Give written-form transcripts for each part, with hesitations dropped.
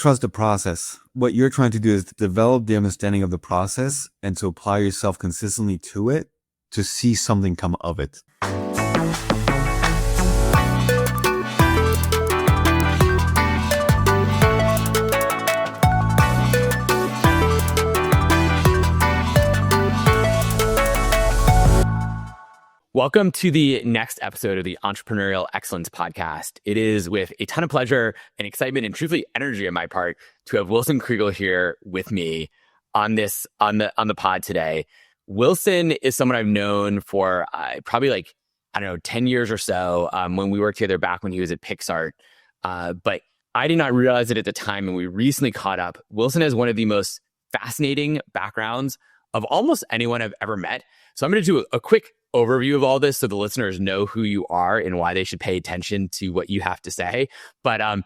trust the process. What you're trying to do is develop the understanding of the process and to apply yourself consistently to it to see something come of it. Welcome to the next episode of the Entrepreneurial Excellence Podcast. It is with a ton of pleasure and excitement and truthfully energy on my part to have Wilson Kriegel here with me on the pod today. Wilson is someone I've known for probably 10 years or so when we worked together back when he was at Pixar. But I did not realize it at the time, and we recently caught up. Wilson has one of the most fascinating backgrounds of almost anyone I've ever met. So I'm going to do a quick overview of all this so the listeners know who you are and why they should pay attention to what you have to say. But I'm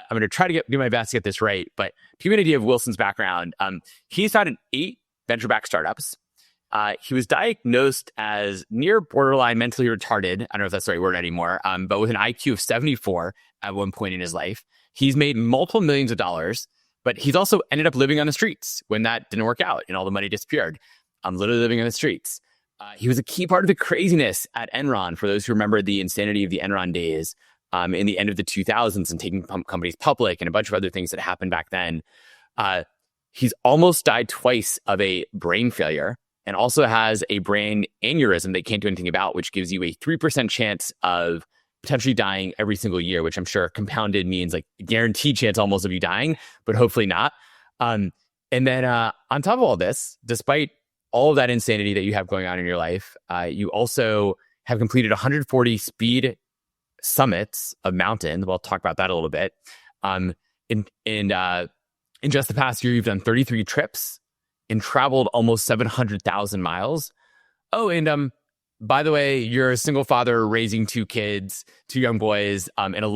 going to try to do my best to get this right. But to give you an idea of Wilson's background, he started 8 venture-backed startups. He was diagnosed as near borderline mentally retarded. I don't know if that's the right word anymore, but with an IQ of 74 at one point in his life. He's made multiple millions of dollars, but he's also ended up living on the streets when that didn't work out and all the money disappeared. Literally living on the streets. He was a key part of the craziness at Enron, for those who remember the insanity of the Enron days in the end of the 2000s and taking companies public and a bunch of other things that happened back then. He's almost died twice of a brain failure and also has a brain aneurysm they can't do anything about, which gives you a 3% chance of potentially dying every single year, which I'm sure compounded means like a guaranteed chance almost of you dying, but hopefully not. And then on top of all this, despite all of that insanity that you have going on in your life, you also have completed 140 speed summits of mountains. We'll talk about that a little bit. In just the past year, you've done 33 trips and traveled almost 700,000 miles. Oh, and by the way, you're a single father raising 2 kids, 2 young boys, in a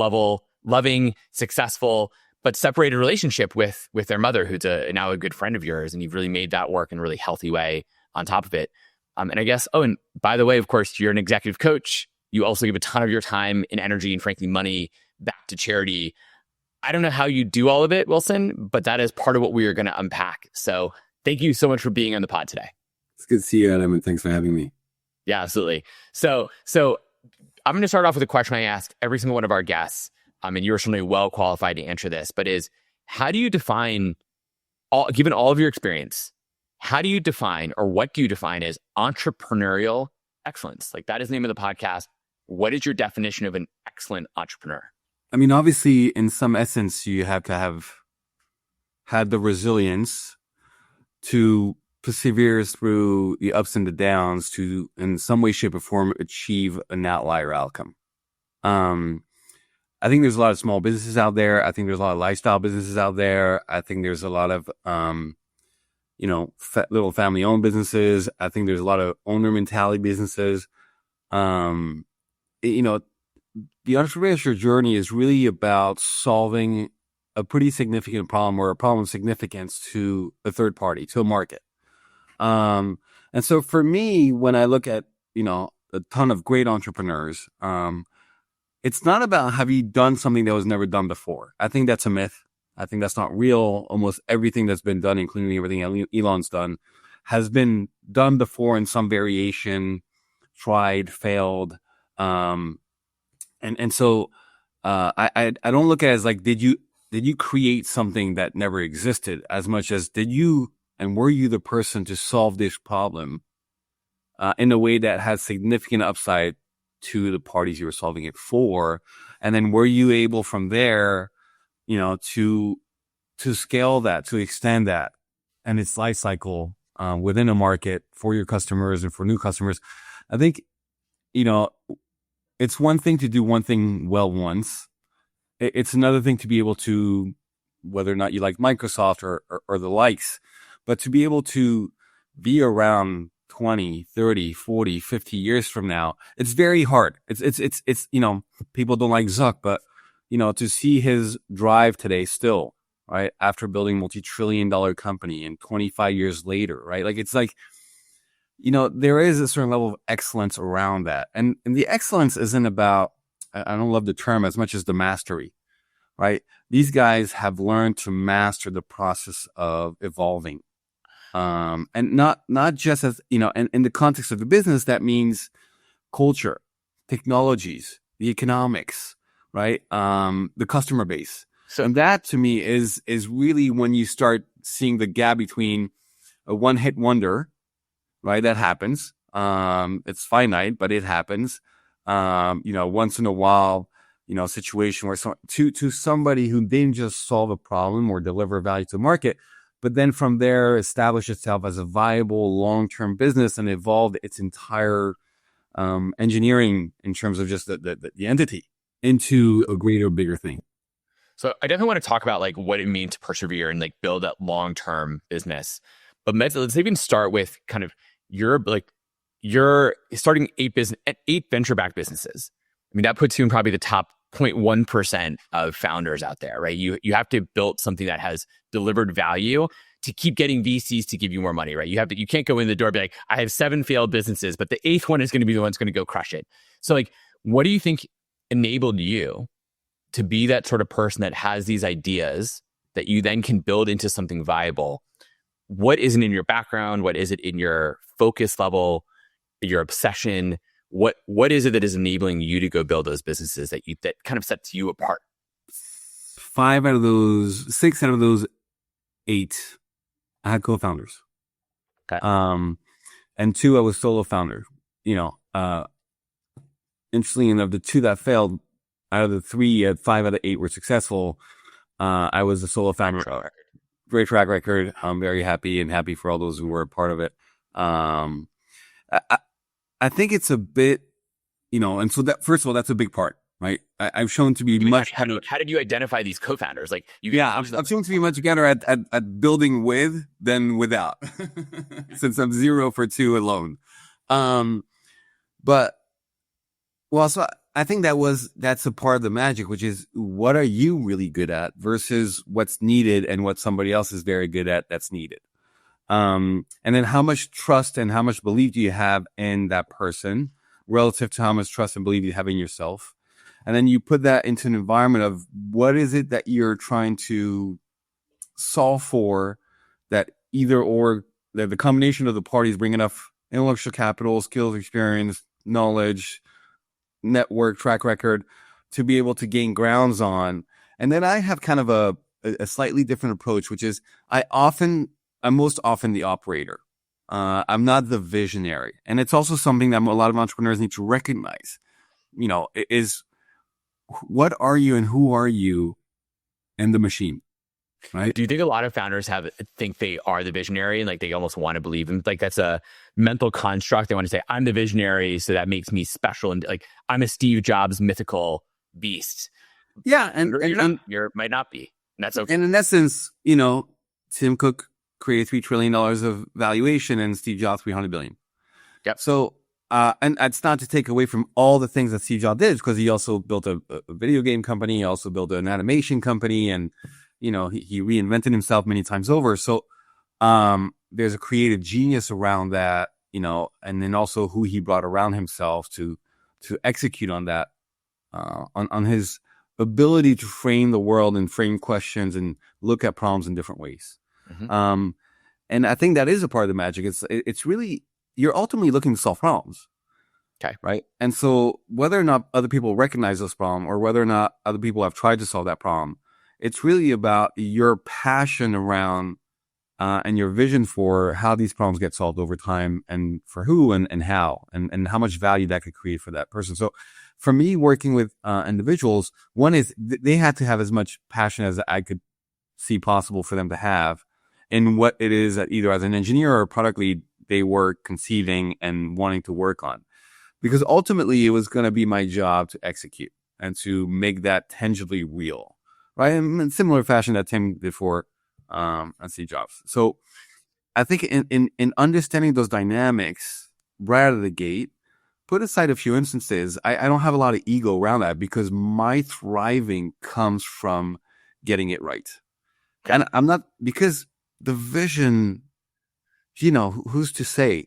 loving, successful, but separated relationship with their mother, who's now a good friend of yours, and you've really made that work in a really healthy way on top of it. And I guess, and by the way, of course, you're an executive coach. You also give a ton of your time and energy and frankly money back to charity. I don't know how you do all of it, Wilson, but that is part of what we are going to unpack. So thank you so much for being on the pod today. It's good to see you, Adam, and thanks for having me. Yeah, absolutely. So I'm going to start off with a question I ask every single one of our guests. And you're certainly well qualified to answer this, but how do you define, given all of your experience, how do you define, or what do you define as entrepreneurial excellence? Like, that is the name of the podcast. What is your definition of an excellent entrepreneur? I mean, obviously, in some essence, you have to have had the resilience to persevere through the ups and the downs to, in some way, shape, or form, achieve an outlier outcome. I think there's a lot of small businesses out there. I think there's a lot of lifestyle businesses out there. I think there's a lot of, little family-owned businesses. I think there's a lot of owner mentality businesses. The entrepreneurial journey is really about solving a pretty significant problem or a problem of significance to a third party, to a market. And so for me, when I look at, a ton of great entrepreneurs, it's not about have you done something that was never done before. I think that's a myth. I think that's not real. Almost everything that's been done, including everything Elon's done, has been done before in some variation, tried, failed. So I don't look at it as like, did you create something that never existed, as much as were you the person to solve this problem in a way that has significant upside to the parties you were solving it for? And then were you able from there, to scale that, to extend that and its life cycle within a market for your customers and for new customers? I think, it's one thing to do one thing well once. It's another thing to be able to, whether or not you like Microsoft or the likes, but to be able to be around 20, 30, 40, 50 years from now, it's very hard. It's people don't like Zuck, but, to see his drive today still, right? After building a multi-trillion-dollar company and 25 years later, right? Like, it's like, there is a certain level of excellence around that. And the excellence isn't about, I don't love the term as much as the mastery, right? these guys have learned to master the process of evolving. And not just as, and in the context of the business, that means culture, technologies, the economics, right? The customer base. So And that to me is really when you start seeing the gap between a one-hit wonder, right? That happens. It's finite, but it happens. Once in a while, situation where to somebody who didn't just solve a problem or deliver value to the market, but then from there establish itself as a viable long-term business and evolve its entire engineering in terms of just the entity into a greater, bigger thing. So I definitely want to talk about like what it means to persevere and like build that long-term business. But let's even start with kind of you're starting eight venture-backed businesses. I mean, that puts you in probably the top 0.1% of founders out there, right? You have to build something that has delivered value to keep getting VCs to give you more money, right? You can't go in the door and be like, I have 7 failed businesses, but the 8th one is going to be the one that's going to go crush it. So like, what do you think enabled you to be that sort of person that has these ideas that you then can build into something viable? What isn't in your background? What is it in your focus level, your obsession? What is it that is enabling you to go build those businesses that kind of sets you apart? 6 out of those 8, I had co-founders. Okay. And 2, I was solo founder. Interestingly enough, the 2 that failed, out of the 3, 5 out of 8 were successful. I was a solo founder. Great track record. I'm very happy for all those who were a part of it. I think it's a bit, and so that, first of all, that's a big part, right? I've shown to be much. How did you identify these co-founders? Like, I'm shown to be much better at building with than without, since I'm 0 for 2 alone. But well, so I think that's a part of the magic, which is what are you really good at versus what's needed and what somebody else is very good at that's needed. And then how much trust and how much belief do you have in that person relative to how much trust and belief you have in yourself? And then you put that into an environment of what is it that you're trying to solve for, that either or that the combination of the parties bring enough intellectual capital, skills, experience, knowledge, network, track record to be able to gain grounds on. And then I have kind of a slightly different approach, which is I'm most often the operator. I'm not the visionary. And it's also something that a lot of entrepreneurs need to recognize, is what are you and who are you in the machine, right? Do you think a lot of founders think they are the visionary and like they almost want to believe in, like that's a mental construct? They want to say, I'm the visionary, so that makes me special. And like, I'm a Steve Jobs mythical beast. Yeah. You might not be. And that's okay. And in essence, Tim Cook created $3 trillion of valuation and Steve Jobs $300 billion. Yep. So, and it's not to take away from all the things that Steve Jobs did, because he also built a video game company. He also built an animation company, and, he reinvented himself many times over. So, there's a creative genius around that, and then also who he brought around himself to execute on that, on his ability to frame the world and frame questions and look at problems in different ways. Mm-hmm. And I think that is a part of the magic. It's really, you're ultimately looking to solve problems. Okay. Right. And so whether or not other people recognize this problem or whether or not other people have tried to solve that problem, it's really about your passion around, and your vision for how these problems get solved over time and for who and how and how much value that could create for that person. So for me, working with, individuals, one is they had to have as much passion as I could see possible for them to have in what it is that either as an engineer or a product lead they were conceiving and wanting to work on. Because ultimately it was going to be my job to execute and to make that tangibly real, right? In similar fashion that Tim did for and Steve Jobs. So I think in understanding those dynamics right out of the gate, put aside a few instances, I don't have a lot of ego around that because my thriving comes from getting it right. And I'm not, because the vision, who's to say,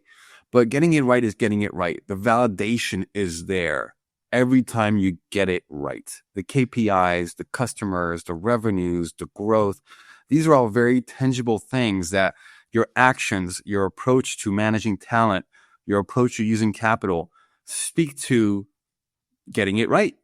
but getting it right is getting it right. The validation is there. every time you get it right. The KPIs, the customers, the revenues, the growth, these are all very tangible things that your actions, your approach to managing talent, your approach to using capital speak to getting it right.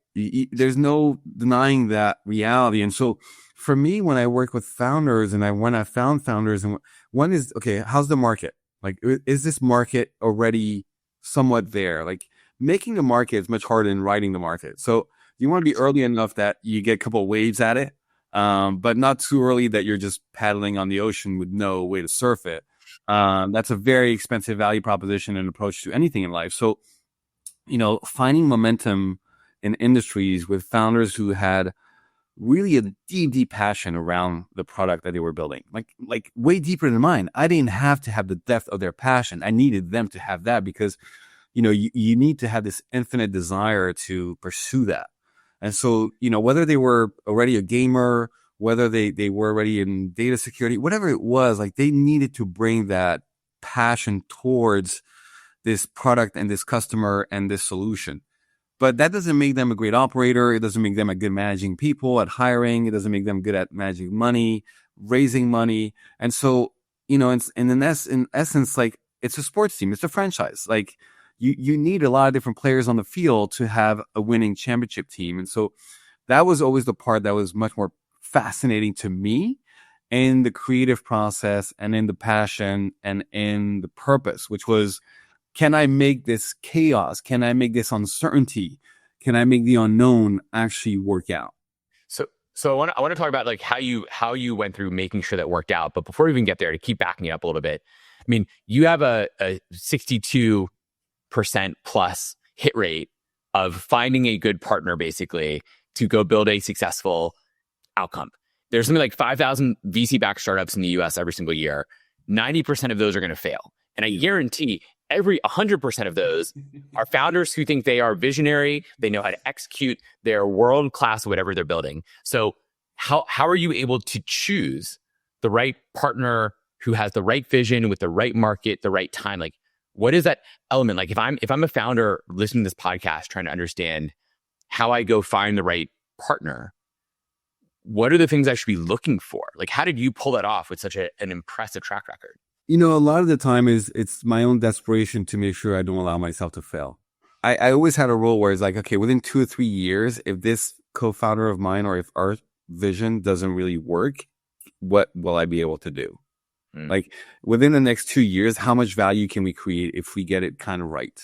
There's no denying that reality. And so for me, when I work with founders and when I found founders, and one is, okay, how's the market? Like, is this market already somewhat there? Like, making the market is much harder than writing the market. So you want to be early enough that you get a couple of waves at it, but not too early that you're just paddling on the ocean with no way to surf it. That's a very expensive value proposition and approach to anything in life. So, finding momentum in industries with founders who had really a deep, deep passion around the product that they were building, like way deeper than mine. I didn't have to have the depth of their passion. I needed them to have that because, you need to have this infinite desire to pursue that. And so, whether they were already a gamer, whether they were already in data security, whatever it was, like they needed to bring that passion towards this product and this customer and this solution. But that doesn't make them a great operator. It doesn't make them a good managing people at hiring. It doesn't make them good at managing money, raising money. And so, in essence, like it's a sports team. It's a franchise. Like you need a lot of different players on the field to have a winning championship team. And so that was always the part that was much more fascinating to me in the creative process and in the passion and in the purpose, which was, can I make this chaos? Can I make this uncertainty? Can I make the unknown actually work out? So I want to talk about like how you went through making sure that worked out. But before we even get there, to keep backing it up a little bit, I mean, you have a 62% plus hit rate of finding a good partner, basically, to go build a successful outcome. There's something like 5,000 VC-backed startups in the US every single year. 90% of those are going to fail. And I guarantee every 100% of those are founders who think they are visionary, they know how to execute, they're world-class at whatever they're building. So how are you able to choose the right partner who has the right vision with the right market, the right time? Like, what is that element? Like, if I'm a founder listening to this podcast, trying to understand how I go find the right partner, what are the things I should be looking for? Like, how did you pull that off with such an impressive track record? A lot of the time it's my own desperation to make sure I don't allow myself to fail. I always had a rule where it's like, okay, within 2 or 3 years, if this co-founder of mine or if our vision doesn't really work, what will I be able to do? Like within the next 2 years, how much value can we create if we get it kind of right?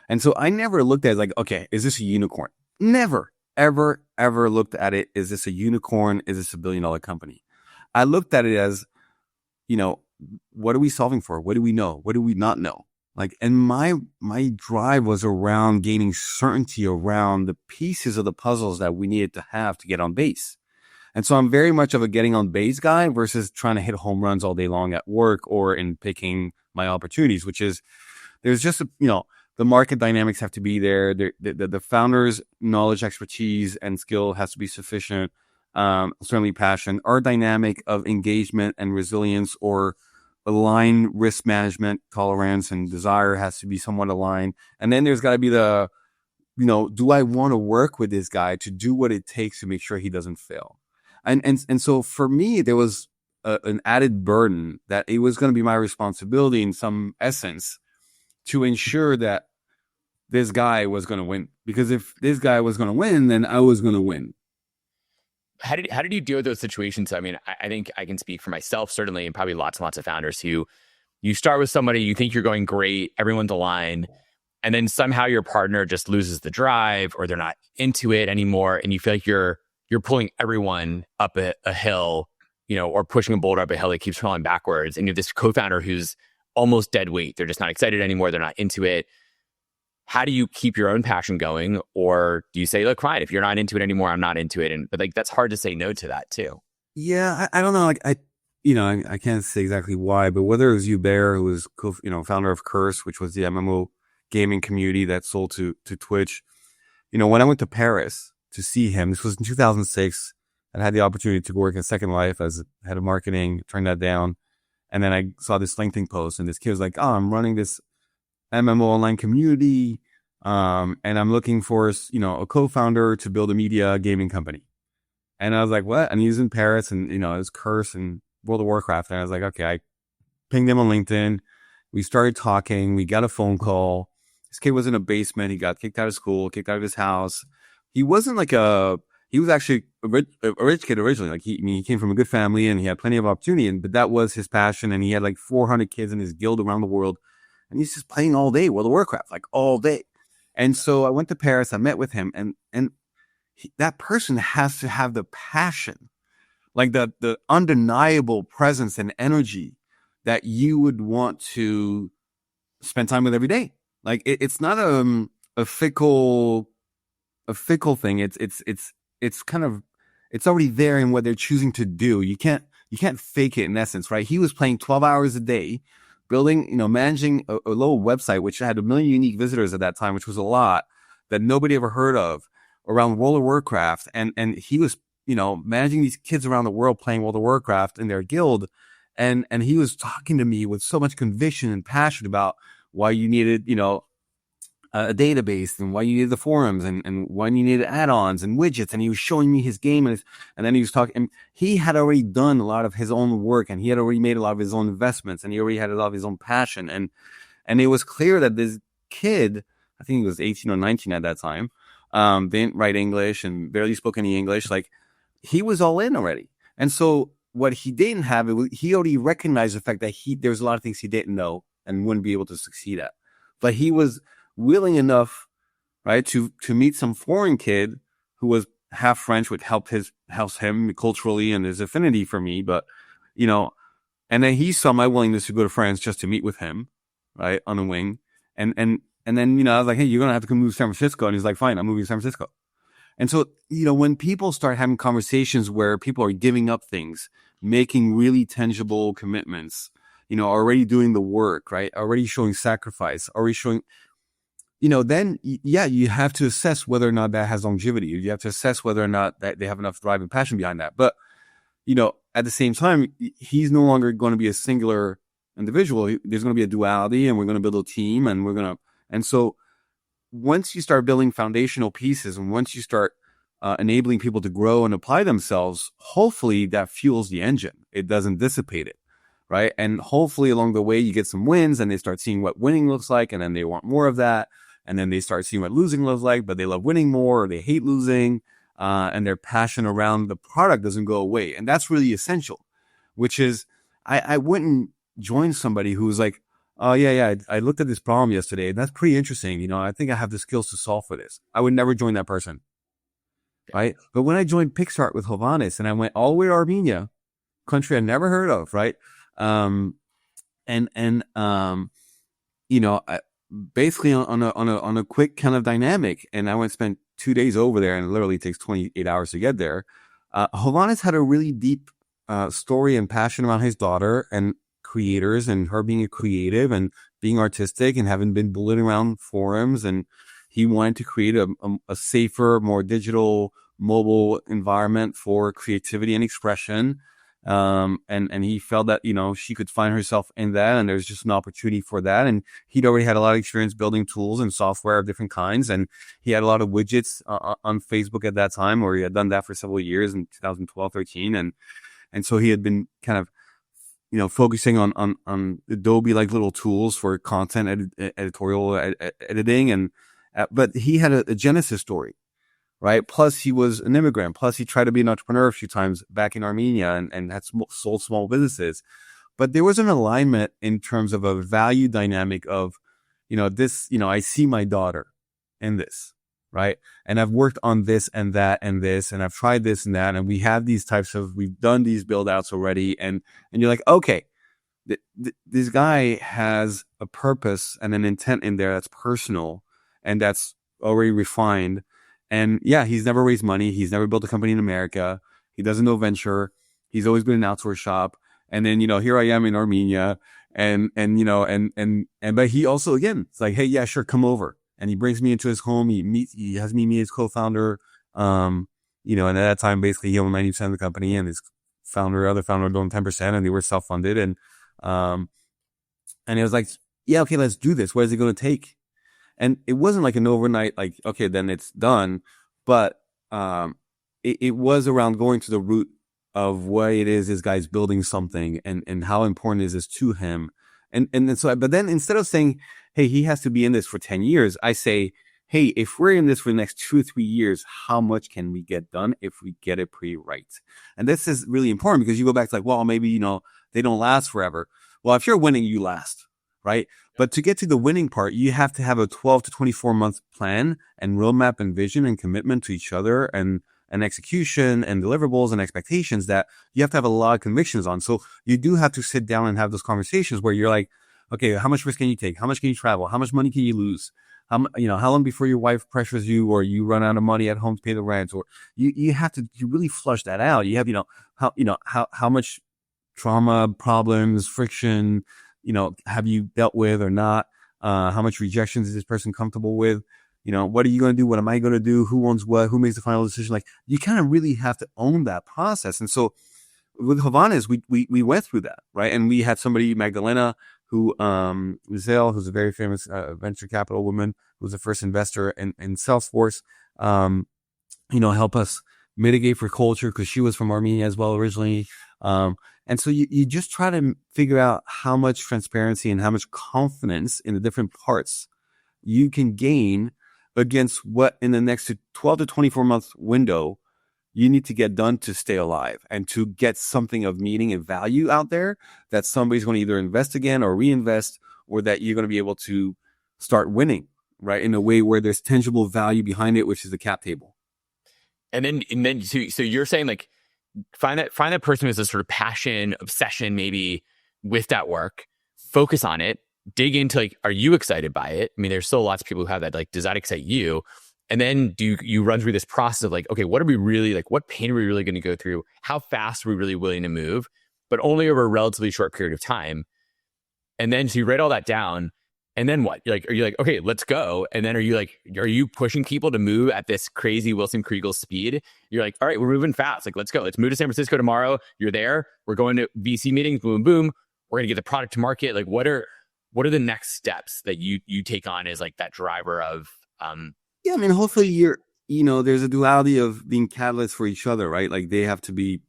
And so I never looked at it like, okay, is this a unicorn? Never, ever, ever looked at it. Is this a unicorn? Is this $1 billion company? I looked at it as, what are we solving for? What do we know? What do we not know? Like, and my drive was around gaining certainty around the pieces of the puzzles that we needed to have to get on base. And so I'm very much of a getting on base guy versus trying to hit home runs all day long at work or in picking my opportunities, which is there's just, the market dynamics have to be there. The founder's knowledge, expertise, and skill has to be sufficient. Certainly passion. Our dynamic of engagement and resilience or aligned risk management, tolerance, and desire has to be somewhat aligned. And then there's got to be the, do I want to work with this guy to do what it takes to make sure he doesn't fail? And so for me, there was an added burden that it was going to be my responsibility in some essence to ensure that this guy was going to win. Because if this guy was going to win, then I was going to win. How did you deal with those situations? I mean, I think I can speak for myself, certainly, and probably lots and lots of founders who you start with somebody, you think you're going great, everyone's aligned, and then somehow your partner just loses the drive or they're not into it anymore. And you feel like you're pulling everyone up a hill, or pushing a boulder up a hill that keeps falling backwards. And you have this co-founder who's almost dead weight. They're just not excited anymore. They're not into it. How do you keep your own passion going? Or do you say, look, fine, if you're not into it anymore, I'm not into it. But like, that's hard to say no to that too. Yeah. I don't know. Like I can't say exactly why, but whether it was Hubert, who was founder of Curse, which was the MMO gaming community that sold to Twitch. When I went to Paris to see him, this was in 2006, I had the opportunity to work at Second Life as head of marketing, turned that down. And then I saw this LinkedIn post and this kid was like, oh, I'm running this MMO online community. And I'm looking for, a co-founder to build a media gaming company. And I was like, what? And he's in Paris, and, his Curse and World of Warcraft. And I was like, okay, I pinged him on LinkedIn. We started talking. We got a phone call. This kid was in a basement. He got kicked out of school, kicked out of his house. He wasn't he was actually a rich kid originally. Like he came from a good family and he had plenty of opportunity. But that was his passion. And he had like 400 kids in his guild around the world. And he's just playing all day World of Warcraft, like all day. And so I went to Paris. I met with him, and that person has to have the passion, like the undeniable presence and energy that you would want to spend time with every day. Like it's not a fickle thing. It's kind of, it's already there in what they're choosing to do. You can't fake it, in essence, right? He was playing 12 hours a day, building, managing a little website which had 1 million unique visitors at that time, which was a lot, that nobody ever heard of, around World of Warcraft. And he was, managing these kids around the world playing World of Warcraft in their guild. And he was talking to me with so much conviction and passion about why you needed, a database, and why you needed the forums, and why you needed add-ons and widgets. And he was showing me his game, and then he was talking, and he had already done a lot of his own work, and he had already made a lot of his own investments, and he already had a lot of his own passion. And it was clear that this kid, I think he was 18 or 19 at that time, didn't write English and barely spoke any English. Like, he was all in already. And so what he didn't have, he already recognized the fact that there's a lot of things he didn't know and wouldn't be able to succeed at. But he was willing enough, right, to meet some foreign kid who was half French, which helped him culturally and his affinity for me. But, and then he saw my willingness to go to France just to meet with him, right, on a wing. And then, I was like, hey, you're going to have to come move to San Francisco. And he's like, fine, I'm moving to San Francisco. And so, when people start having conversations where people are giving up things, making really tangible commitments, already doing the work, right? Already showing sacrifice, already showing, then, you have to assess whether or not that has longevity. You have to assess whether or not that they have enough drive and passion behind that. But, at the same time, he's no longer going to be a singular individual. There's going to be a duality, and we're going to build a team, and so once you start building foundational pieces, and once you start enabling people to grow and apply themselves, hopefully that fuels the engine. It doesn't dissipate it, right? And hopefully along the way you get some wins, and they start seeing what winning looks like, and then they want more of that. And then they start seeing what losing looks like, but they love winning more, or they hate losing, and their passion around the product doesn't go away. And that's really essential, which is I wouldn't join somebody who's like, oh, yeah, I looked at this problem yesterday, and that's pretty interesting. I think I have the skills to solve for this. I would never join that person, right? But when I joined Pixart with Hovannes, and I went all the way to Armenia, country I never heard of, right? Basically on a quick kind of dynamic, and I went spend 2 days over there, and it literally takes 28 hours to get there. Hovannes had a really deep story and passion around his daughter and creators, and her being a creative and being artistic and having been bullied around forums, and he wanted to create a safer, more digital, mobile environment for creativity and expression. And he felt that, she could find herself in that, and there's just an opportunity for that. And he'd already had a lot of experience building tools and software of different kinds. And he had a lot of widgets on Facebook at that time, or he had done that for several years in 2012, 13. And so he had been kind of, focusing on Adobe, like little tools for content editorial editing. But he had a genesis story, right? Plus he was an immigrant. Plus he tried to be an entrepreneur a few times back in Armenia, and had sold small businesses. But there was an alignment in terms of a value dynamic of, this, I see my daughter in this, right? And I've worked on this and that and this, and I've tried this and that. And we have we've done these build outs already. And you're like, okay, this guy has a purpose and an intent in there that's personal and that's already refined. And yeah, he's never raised money. He's never built a company in America. He doesn't know venture. He's always been an outsource shop. And then, here I am in Armenia, but he also, again, it's like, hey, yeah, sure, come over. And he brings me into his home. He has me meet his co-founder. And at that time, basically he owned 90% of the company, and his other founder owned 10%, and they were self-funded. And it was like, yeah, okay, let's do this. What is it going to take? And it wasn't like an overnight, like, okay, then it's done. But it was around going to the root of what it is this guy's building something, and how important is this to him. And then but then instead of saying, hey, he has to be in this for 10 years, I say, hey, if we're in this for the next 2 or 3 years, how much can we get done if we get it pretty right? And this is really important, because you go back to like, well, maybe, they don't last forever. Well, if you're winning, you last, right? But to get to the winning part, you have to have a 12 to 24 month plan and roadmap and vision and commitment to each other, and execution and deliverables and expectations that you have to have a lot of convictions on. So you do have to sit down and have those conversations where you're like, okay, how much risk can you take? How much can you travel? How much money can you lose? How long before your wife pressures you, or you run out of money at home to pay the rent, or you have to really flush that out. You have, how much trauma, problems, friction, have you dealt with or not? How much rejections is this person comfortable with? What are you going to do? What am I going to do? Who owns what? Who makes the final decision? Like, you kind of really have to own that process. And so with Havanas, we went through that, right? And we had somebody, Magdalena, who's a very famous venture capital woman, who was the first investor in Salesforce, help us mitigate for culture, because she was from Armenia as well originally. And so you just try to figure out how much transparency and how much confidence in the different parts you can gain against what in the next 12 to 24 month window you need to get done to stay alive and to get something of meaning and value out there that somebody's going to either invest again or reinvest, or that you're going to be able to start winning, right? In a way where there's tangible value behind it, which is the cap table. And then so you're saying, like, find that person who has a sort of passion, obsession, maybe, with that work, focus on it, dig into, like, are you excited by it? I mean, there's still lots of people who have that, like, does that excite you? And then do you run through this process of, like, okay, what are we really, like, what pain are we really going to go through? How fast are we really willing to move, but only over a relatively short period of time? And then so you write all that down, and then what? Are you like, okay, let's go? And then are you pushing people to move at this crazy Wilson Kriegel speed? You're like, all right, we're moving fast. Like, let's go. Let's move to San Francisco tomorrow. You're there. We're going to VC meetings. Boom, boom. We're going to get the product to market. Like, what are the next steps that you take on as, like, that driver of, Yeah, I mean, hopefully there's a duality of being catalysts for each other, right? Like, they have to be,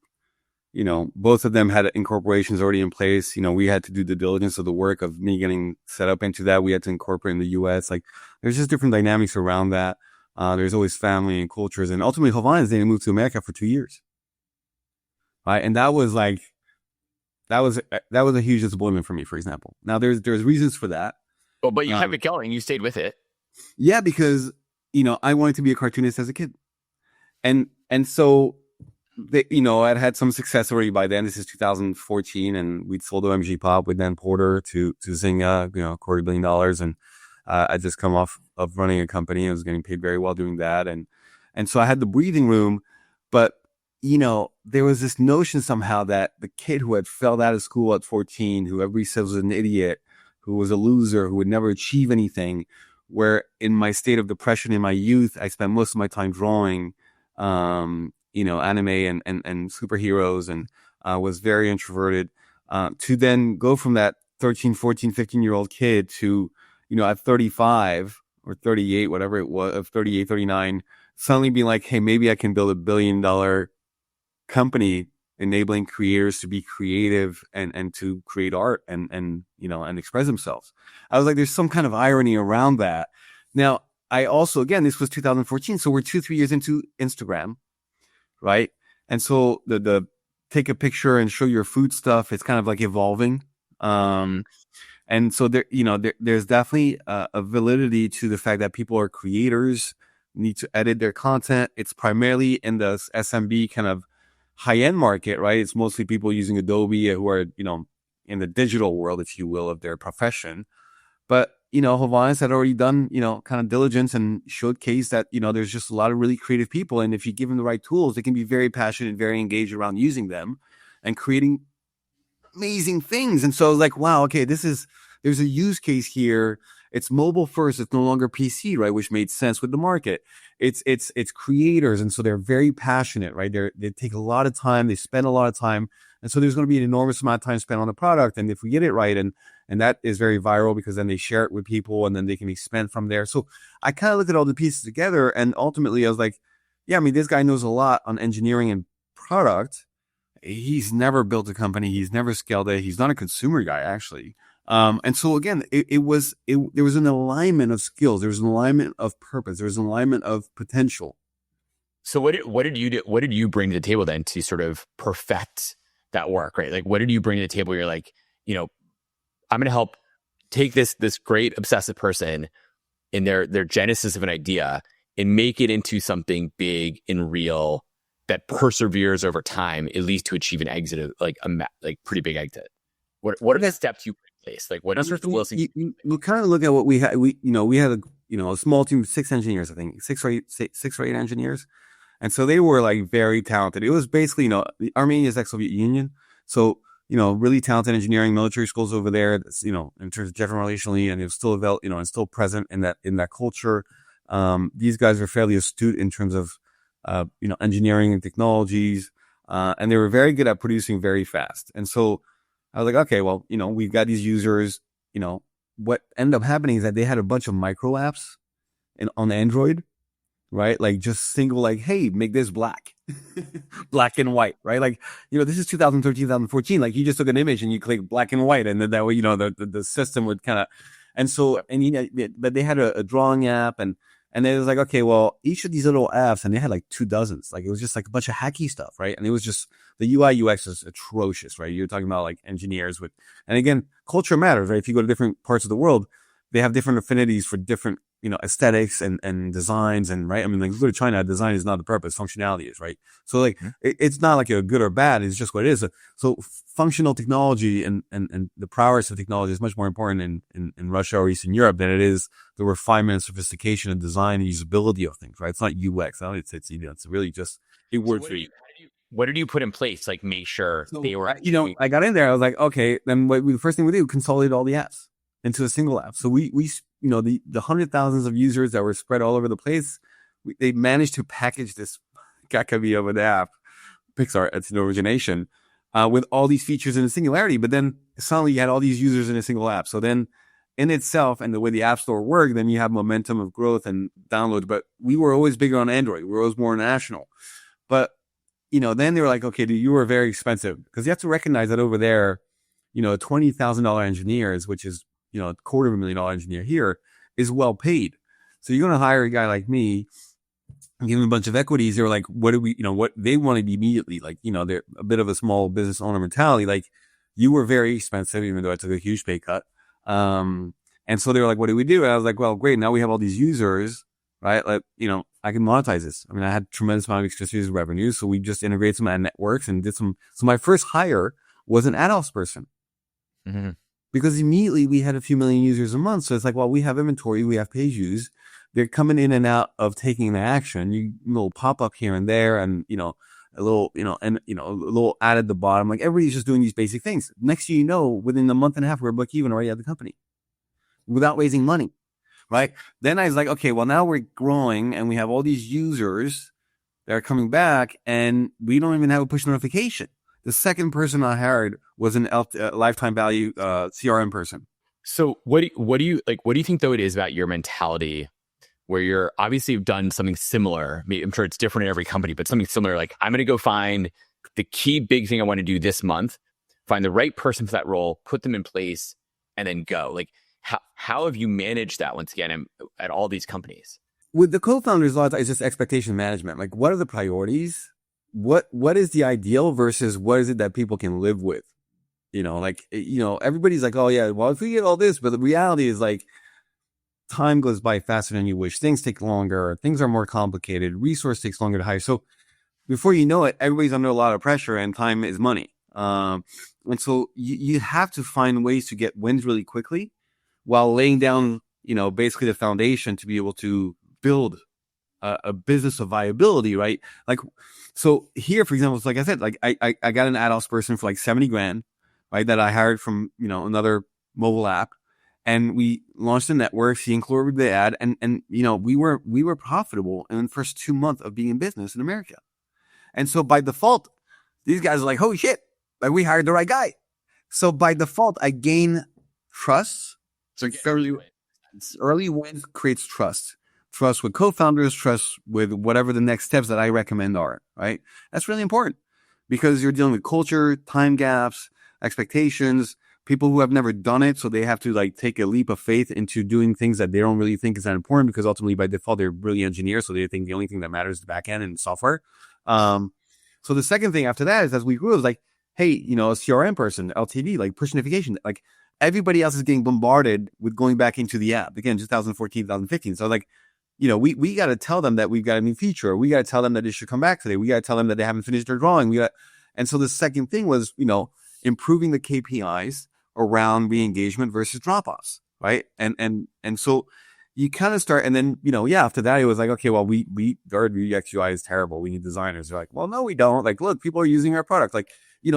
both of them had incorporations already in place. We had to do the diligence of the work of me getting set up into that. We had to incorporate in the US. Like, there's just different dynamics around that. There's always family and cultures. And ultimately, Havanas, they moved to America for 2 years. Right. And that was a huge disappointment for me, for example. Now, there's reasons for that. Well, but you kept it going. You stayed with it. Yeah, because, I wanted to be a cartoonist as a kid. And so, I'd had some success already by then. This is 2014, and we'd sold OMG Pop with Dan Porter to Zynga, $250 million. And I'd just come off of running a company. I was getting paid very well doing that. And so I had the breathing room, but, there was this notion somehow that the kid who had failed out of school at 14, who everybody said was an idiot, who was a loser, who would never achieve anything, where in my state of depression in my youth, I spent most of my time drawing, anime and superheroes, and was very introverted, to then go from that 13, 14, 15-year-old kid to, at 35 or 38, whatever it was, 38, 39, suddenly being like, hey, maybe I can build $1 billion company enabling creators to be creative and to create art and express themselves. I was like, there's some kind of irony around that. Now, I also, again, this was 2014, so we're 2-3 years into Instagram, right? And so the take a picture and show your food stuff, it's kind of like evolving. And so there's definitely a validity to the fact that people are creators, need to edit their content. It's primarily in the SMB kind of high-end market, right? It's mostly people using Adobe who are, in the digital world, if you will, of their profession. But, Havanas had already done, kind of diligence and showcased that, there's just a lot of really creative people. And if you give them the right tools, they can be very passionate, very engaged around using them and creating amazing things. And so I was like, wow, okay, there's there's a use case here. It's mobile first. It's no longer PC, right? Which made sense with the market. It's creators. And so they're very passionate, right? They take a lot of time. They spend a lot of time. And so there's going to be an enormous amount of time spent on the product. And if we get it right, and that is very viral because then they share it with people and then they can be spent from there. So I kind of looked at all the pieces together, and ultimately I was like, yeah, I mean, this guy knows a lot on engineering and product. He's never built a company. He's never scaled it. He's not a consumer guy, actually. And so again, there was an alignment of skills. There was an alignment of purpose. There was an alignment of potential. So what did you do? What did you bring to the table then to sort of perfect that work, right? Like, what did you bring to the table? You're like, I'm going to help take this great obsessive person in their genesis of an idea and make it into something big and real that perseveres over time, at least to achieve an exit of like pretty big exit. What are the steps you put in place? Like, what is Wilson? You kind of look at what we had. We had a small team of 6 engineers, I think, six or eight engineers. And so they were like very talented. It was basically, the Armenia is ex-Soviet Union. So, really talented engineering, military schools over there, that's, in terms of gender relationally, and it was still and still present in that culture. These guys are fairly astute in terms of, engineering and technologies. And they were very good at producing very fast. And so I was like, okay, well, we've got these users, what ended up happening is that they had a bunch of micro apps on Android, right? Like just single, like, hey, make this black, black and white, right? Like, this is 2013, 2014. Like you just took an image and you click black and white, and then that way, the system would kind of, and so, but they had a drawing app, and it was like, okay, well, each of these little apps, and they had like 24. Like it was just like a bunch of hacky stuff, right? And it was just, the UI UX is atrocious, right? You're talking about like engineers and again, culture matters, right? If you go to different parts of the world, they have different affinities for different, aesthetics and designs, and right. I mean, like, go to China, design is not the purpose, functionality is, right? So like, it's not like a good or bad. It's just what it is. So functional technology and the prowess of technology is much more important in Russia or Eastern Europe than it is the refinement, sophistication, and design and usability of things, right? It's not UX. It's really just, it works for you. What did you put in place? Like, make sure they were, I got in there. I was like, okay, then the first thing we did, we consolidated all the apps into a single app. So we the hundred thousands of users that were spread all over the place, they managed to package this cacavi of an app, Pixar, it's an origination, with all these features in a singularity. But then suddenly you had all these users in a single app. So then in itself, and the way the App Store worked, then you have momentum of growth and downloads. But we were always bigger on Android. We were always more national. But, then they were like, okay, dude, you were very expensive. Because you have to recognize that over there, $20,000 engineers, which is, $250,000 engineer here, is well paid. So you're going to hire a guy like me, give him a bunch of equities. They were like, what do we, what they wanted immediately? Like, they're a bit of a small business owner mentality. Like, you were very expensive, even though I took a huge pay cut. And so they were like, what do we do? And I was like, well, great. Now we have all these users, right? Like, I can monetize this. I mean, I had tremendous amount of extra revenue. So we just integrated some ad networks and did some. So my first hire was an ad ops person. Mm-hmm. Because immediately we had a few million users a month. So it's like, well, we have inventory, we have page views. They're coming in and out of taking the action. You little pop up here and there, and a little, a little ad at the bottom. Like everybody's just doing these basic things. Next thing you know, within a month and a half, we're book even already at the company without raising money. Right. Then I was like, okay, well, now we're growing and we have all these users that are coming back, and we don't even have a push notification. The second person I hired was an lifetime value CRM person. So what do you think though it is about your mentality where you're obviously you've done something similar? I'm sure it's different in every company, but something similar. Like, I'm going to go find the key big thing I want to do this month, find the right person for that role, put them in place, and then go. Like, how have you managed that once again at all these companies? With the co-founders, a lot of times it's just expectation management. Like, what are the priorities? What is the ideal versus what is it that people can live with? Everybody's like, oh yeah, well, if we get all this, but the reality is like, time goes by faster than you wish. Things take longer. Things are more complicated. Resource takes longer to hire. So before you know it, everybody's under a lot of pressure, and time is money. And so you have to find ways to get wins really quickly while laying down, basically the foundation to be able to build a business of viability, right? Like, so here, for example, like I said, like I got an ad ops person for like $70,000, right? That I hired from, another mobile app. and we launched a network. He included the ad, and we were profitable in the first 2 months of being in business in America. And so by default, these guys are like, holy shit, like we hired the right guy. So by default, I gain trust. So early wins creates trust. Trust with co-founders, trust with whatever the next steps that I recommend are, right? That's really important because you're dealing with culture, time gaps, expectations, people who have never done it. So they have to like take a leap of faith into doing things that they don't really think is that important because ultimately by default, they're brilliant engineers. So they think the only thing that matters is the back end and software. So the second thing after that is as we grew, it was like, hey, a CRM person, LTV, like push notification, like everybody else is getting bombarded with going back into the app. Again, 2014, 2015. So like, we got to tell them that we've got a new feature. We got to tell them that they should come back today. We got to tell them that they haven't finished their drawing. And so the second thing was, improving the KPIs around re-engagement versus drop-offs, right? And so you kind of start, and then, after that, it was like, okay, well, our UX UI is terrible. We need designers. They're like, well, no, we don't. Like, look, people are using our product. Like,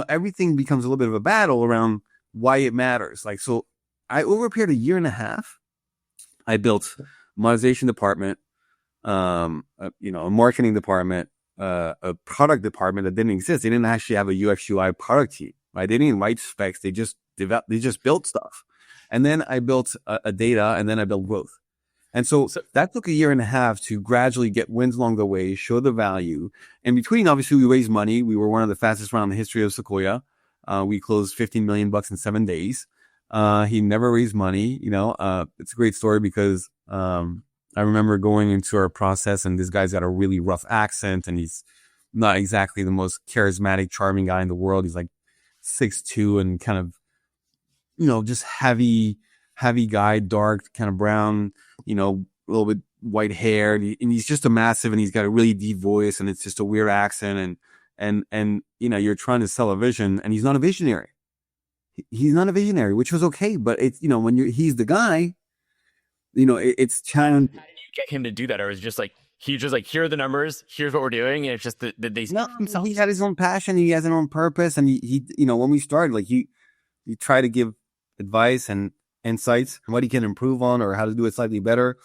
everything becomes a little bit of a battle around why it matters. Like, so over a period of 1.5 years, I built a monetization department, a marketing department, a product department that didn't exist. They didn't actually have a UX UI product team, right? They didn't write specs. They just built stuff. And then I built a data, and then I built growth. And so that took 1.5 years to gradually get wins along the way, show the value. In between, obviously, we raised money. We were one of the fastest round in the history of Sequoia. We closed $15 million in 7 days. He never raised money. It's a great story because I remember going into our process, and this guy's got a really rough accent, and he's not exactly the most charismatic, charming guy in the world. He's like 6'2" and kind of, just heavy guy, dark, kind of brown, a little bit white hair, and he's just a massive, and he's got a really deep voice, and it's just a weird accent, and you're trying to sell a vision, and he's not a visionary. He's not a visionary, which was okay, but it's when he's the guy, it's challenging. How did you get him to do that, or is it just like he just like, here are the numbers, here's what we're doing, and it's just that they no, he had his own passion, he has his own purpose, and he when we started, like he try to give advice and insights on what he can improve on or how to do it slightly better.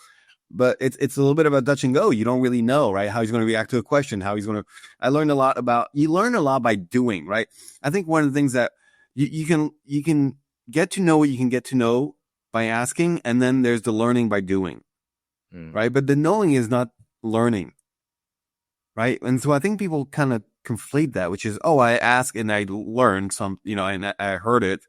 But it's a little bit of a touch and go. You don't really know, right? How he's going to react to a question, you learn a lot by doing, right? I think one of the things that you can get to know what you can get to know by asking, and then there's the learning by doing, right? But the knowing is not learning, right? And so I think people kind of conflate that, which is, oh, I asked and I learned some, and I heard it,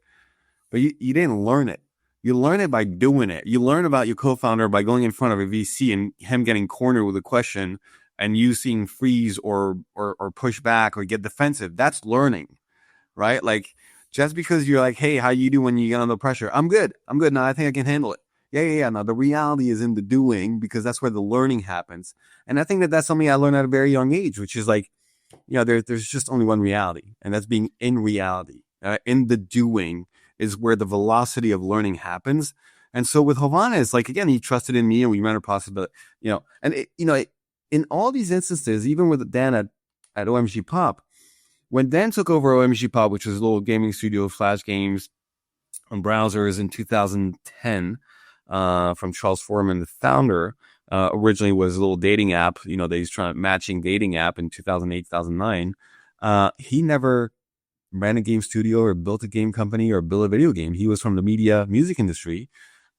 but you didn't learn it. You learn it by doing it. You learn about your co-founder by going in front of a VC and him getting cornered with a question and you seeing freeze or push back or get defensive. That's learning, right? Like just because you're like, hey, how you do when you get under pressure? I'm good. Now I think I can handle it. Yeah. Now the reality is in the doing, because that's where the learning happens. And I think that that's something I learned at a very young age, which is like, there's just only one reality, and that's being in reality. In the doing is where the velocity of learning happens. And so with Hovhannes, like, again, he trusted in me and we ran a process, but, in all these instances, even with Dan at OMG Pop, when Dan took over OMG Pop, which was a little gaming studio, Flash games on browsers in 2010, from Charles Foreman, the founder, originally was a little dating app, they was trying matching dating app in 2008, 2009. He never ran a game studio or built a game company or built a video game. He was from the music industry,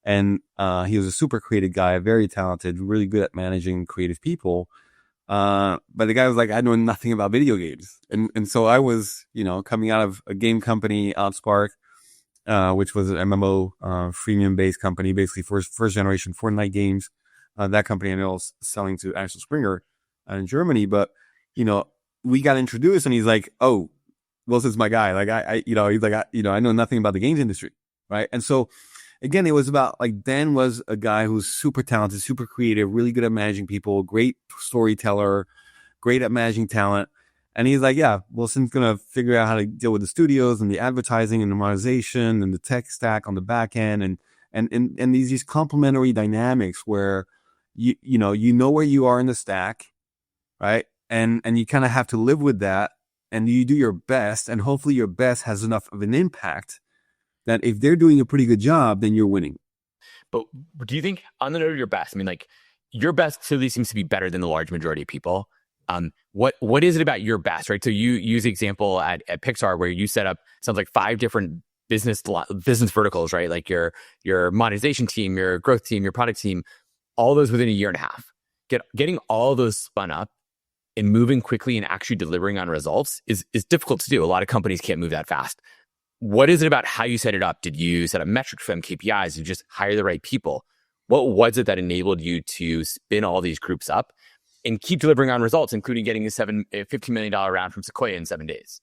and he was a super creative guy, very talented, really good at managing creative people. But the guy was like, I know nothing about video games. And so I was, coming out of a game company, Outspark, which was an MMO, freemium based company, basically first generation Fortnite games. That company I know is selling to Axel Springer in Germany, but, we got introduced and he's like, oh, Wilson's my guy. Like he's like, I know nothing about the games industry. Right. And so again, it was about like, Dan was a guy who's super talented, super creative, really good at managing people, great storyteller, great at managing talent. And he's like, yeah, Wilson's going to figure out how to deal with the studios and the advertising and the monetization and the tech stack on the back end. And these complementary dynamics where you know where you are in the stack. Right. And you kind of have to live with that. And you do your best, and hopefully your best has enough of an impact that if they're doing a pretty good job, then you're winning. But do you think on the note of your best, I mean, like your best clearly seems to be better than the large majority of people. What is it about your best, right? So you use the example at Pixar where you set up sounds like 5 different business verticals, right? Like your monetization team, your growth team, your product team, all those within a year and a half. Getting all those spun up and moving quickly and actually delivering on results is difficult to do. A lot of companies can't move that fast. What is it about how you set it up? Did you set up metrics for them, KPIs? Did you just hire the right people? What was it that enabled you to spin all these groups up and keep delivering on results, including getting a $15 million round from Sequoia in 7 days?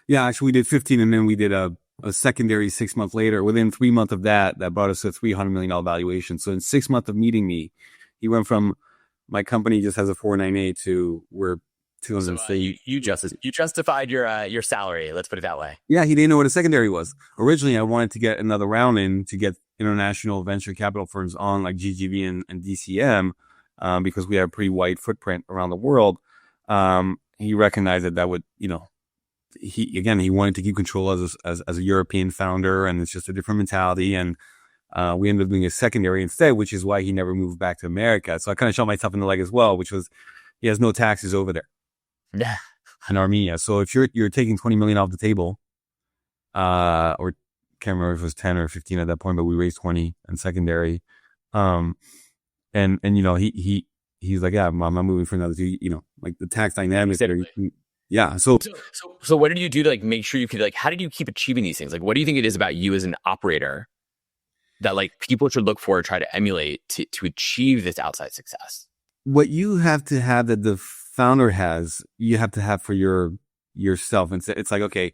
Yeah, actually we did 15 and then we did a secondary 6 months later. Within 3 months of that brought us to a $300 million valuation. So in 6 months of meeting me, he went from my company just has a 498 to we're 200. So you justified your salary. Let's put it that way. Yeah, he didn't know what a secondary was. Originally, I wanted to get another round in to get international venture capital firms on like GGV and DCM because we have a pretty wide footprint around the world. He recognized that would, he wanted to keep control as a European founder, and it's just a different mentality. And we ended up doing a secondary instead, which is why he never moved back to America. So I kind of shot myself in the leg as well, which was he has no taxes over there. Yeah. In Armenia. So if you're taking 20 million off the table, or can't remember if it was 10 or 15 at that point, but we raised 20 in secondary. And he's like, yeah, I'm not moving for another 2, like the tax dynamics there. Yeah. So what did you do to like make sure you could how did you keep achieving these things? Like, what do you think it is about you as an operator that like people should look for or try to emulate to achieve this outside success? What you have to have that the founder has, you have to have for yourself. And it's like, okay,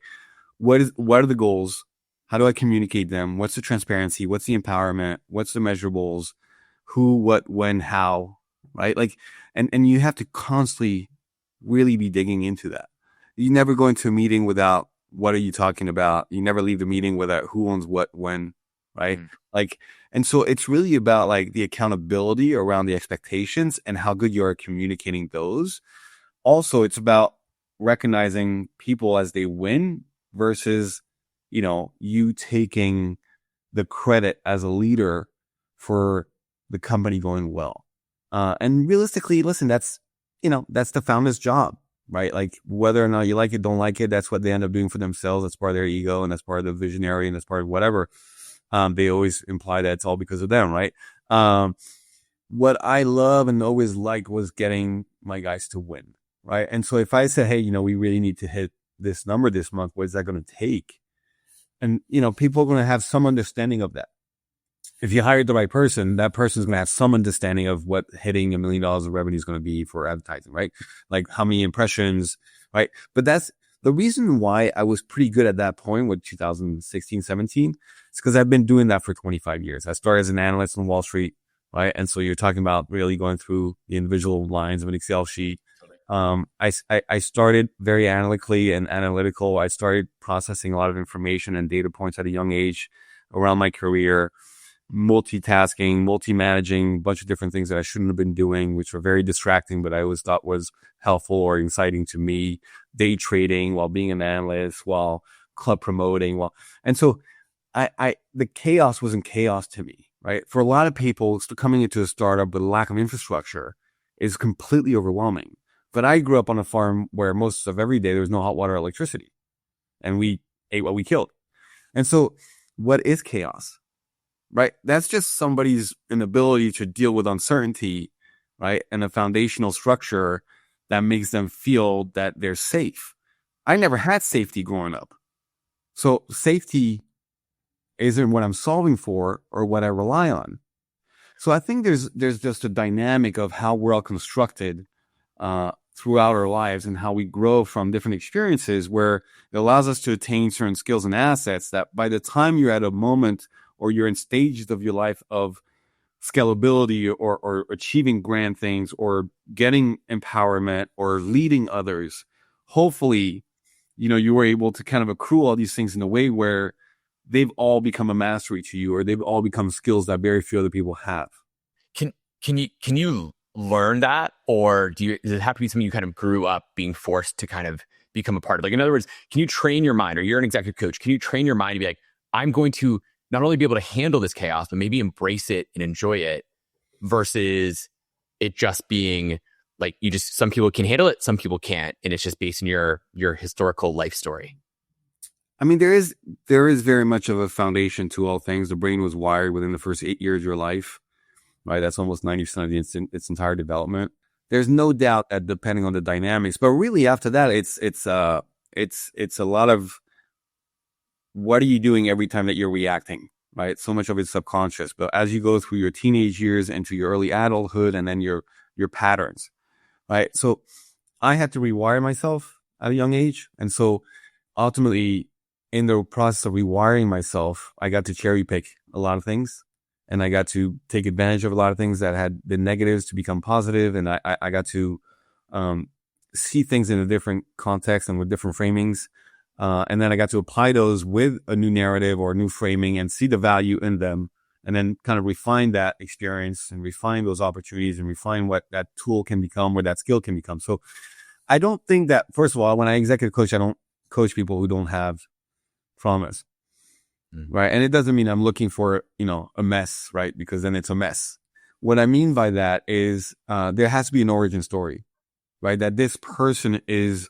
what are the goals? How do I communicate them? What's the transparency? What's the empowerment? What's the measurables? Who, what, when, how, right? Like, and you have to constantly really be digging into that. You never go into a meeting without what are you talking about? You never leave the meeting without who owns what, when, right? Mm-hmm. Like, and so it's really about like the accountability around the expectations and how good you are communicating those. Also, it's about recognizing people as they win versus, you taking the credit as a leader for the company going well. And realistically, listen, that's the founder's job, right? Like whether or not you like it, don't like it, that's what they end up doing for themselves. That's part of their ego and that's part of the visionary and that's part of whatever. They always imply that it's all because of them, right? What I love and always liked was getting my guys to win, right? And so if I said, hey, we really need to hit this number this month, what is that going to take? And, people are going to have some understanding of that. If you hired the right person, that person is going to have some understanding of what hitting $1 million of revenue is going to be for advertising, right? Like how many impressions, right? But that's the reason why I was pretty good at that point with 2016, 17. It's because I've been doing that for 25 years. I started as an analyst on Wall Street, right? And so you're talking about really going through the individual lines of an Excel sheet. I started very analytically and analytical. I started processing a lot of information and data points at a young age around my career, multitasking, multi-managing, a bunch of different things that I shouldn't have been doing, which were very distracting, but I always thought was helpful or exciting to me. Day trading while being an analyst, while club promoting, and so the chaos wasn't chaos to me, right? For a lot of people, coming into a startup with a lack of infrastructure is completely overwhelming. But I grew up on a farm where most of every day there was no hot water or electricity, and we ate what we killed. And so what is chaos, right? That's just somebody's inability to deal with uncertainty, right? And a foundational structure that makes them feel that they're safe. I never had safety growing up. So safety isn't what I'm solving for or what I rely on. So I think there's just a dynamic of how we're all constructed throughout our lives and how we grow from different experiences where it allows us to attain certain skills and assets that by the time you're at a moment or you're in stages of your life of scalability or achieving grand things or getting empowerment or leading others, hopefully, you were able to kind of accrue all these things in a way where they've all become a mastery to you or they've all become skills that very few other people have. Can you learn that, or does it have to be something you kind of grew up being forced to kind of become a part of? Like, in other words, can you train your mind, or you're an executive coach, can you train your mind to be like, I'm going to not only be able to handle this chaos, but maybe embrace it and enjoy it versus it just being like some people can handle it, some people can't. And it's just based on your historical life story. I mean, there is very much of a foundation to all things. The brain was wired within the first 8 years of your life, right? That's almost 90% of its entire development. There's no doubt that depending on the dynamics, but really after that, it's a lot of what are you doing every time that you're reacting, right? So much of it's subconscious, but as you go through your teenage years into your early adulthood and then your patterns, right? So I had to rewire myself at a young age. And so ultimately in the process of rewiring myself, I got to cherry pick a lot of things and I got to take advantage of a lot of things that had been negatives to become positive. And I got to, see things in a different context and with different framings. And then I got to apply those with a new narrative or a new framing and see the value in them and then kind of refine that experience and refine those opportunities and refine what that tool can become or that skill can become. So I don't think that, first of all, when I executive coach, I don't coach people who don't have traumas, right? And it doesn't mean I'm looking for, a mess, right? Because then it's a mess. What I mean by that is there has to be an origin story, right? That this person is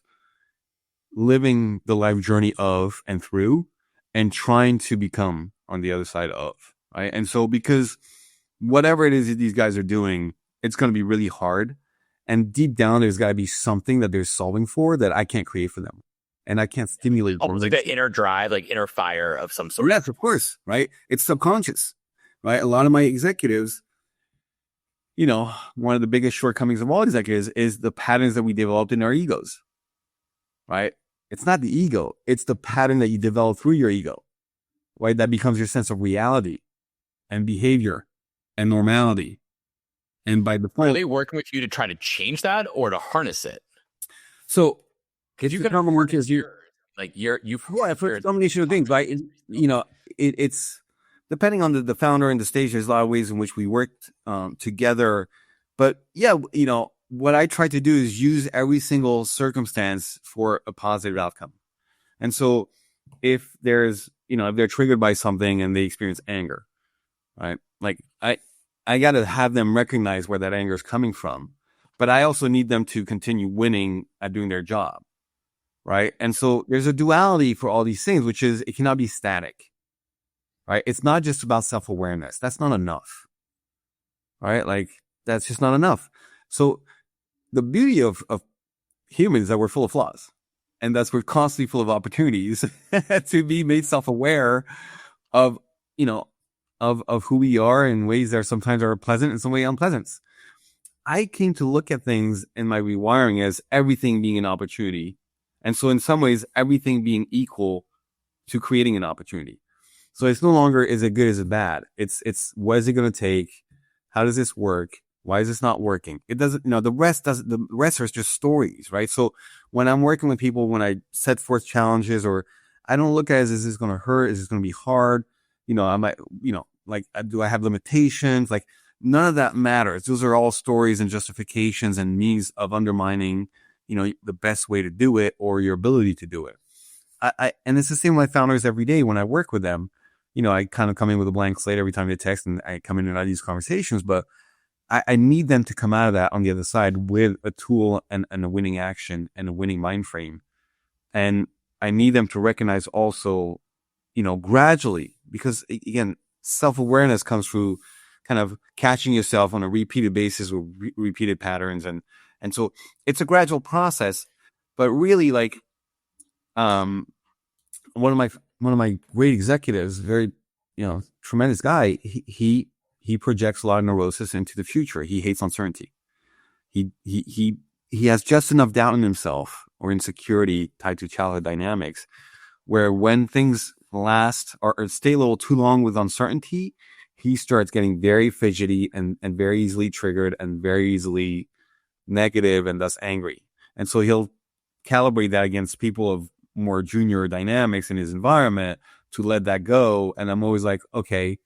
living the life journey of and through and trying to become on the other side of, right? And so because whatever it is that these guys are doing, it's going to be really hard. And deep down, there's got to be something that they're solving for that I can't create for them. And I can't stimulate. Almost like the inner drive, like inner fire of some sort. Yes, of course, right? It's subconscious, right? A lot of my executives, one of the biggest shortcomings of all executives is the patterns that we developed in our egos, right? It's not the ego. It's the pattern that you develop through your ego, right? That becomes your sense of reality and behavior and normality. And by default, are they working with you to try to change that or to harness it? So, because you can work as you've for a combination of things, right? It's depending on the founder and the stage. There's a lot of ways in which we worked together, but yeah, what I try to do is use every single circumstance for a positive outcome. And so if there's, if they're triggered by something and they experience anger, right? Like I got to have them recognize where that anger is coming from, but I also need them to continue winning at doing their job. Right. And so there's a duality for all these things, which is it cannot be static, right? It's not just about self-awareness. That's not enough, right? Like that's just not enough. So the beauty of humans is that we're full of flaws and that's we're constantly full of opportunities to be made self-aware of, of who we are in ways that sometimes are pleasant and some way unpleasant. I came to look at things in my rewiring as everything being an opportunity. And so in some ways, everything being equal to creating an opportunity. So it's no longer, is it good, is it bad? It's what is it going to take? How does this work? Why is this not working? It doesn't, the rest are just stories, right? So when I'm working with people, when I set forth challenges or I don't look at it as, is this going to hurt? Is this going to be hard? I might, like, do I have limitations? Like none of that matters. Those are all stories and justifications and means of undermining, the best way to do it or your ability to do it. And it's the same with my founders every day when I work with them. I kind of come in with a blank slate every time they text and I come in and out of these conversations, but I need them to come out of that on the other side with a tool and a winning action and a winning mind frame. And I need them to recognize also, gradually, because again, self-awareness comes through kind of catching yourself on a repeated basis with repeated patterns. And so it's a gradual process, but really like, one of my great executives, very, tremendous guy. He projects a lot of neurosis into the future. He hates uncertainty. He has just enough doubt in himself or insecurity tied to childhood dynamics where when things last or stay a little too long with uncertainty, he starts getting very fidgety and very easily triggered and very easily negative and thus angry. And so he'll calibrate that against people of more junior dynamics in his environment to let that go. And I'm always like, okay,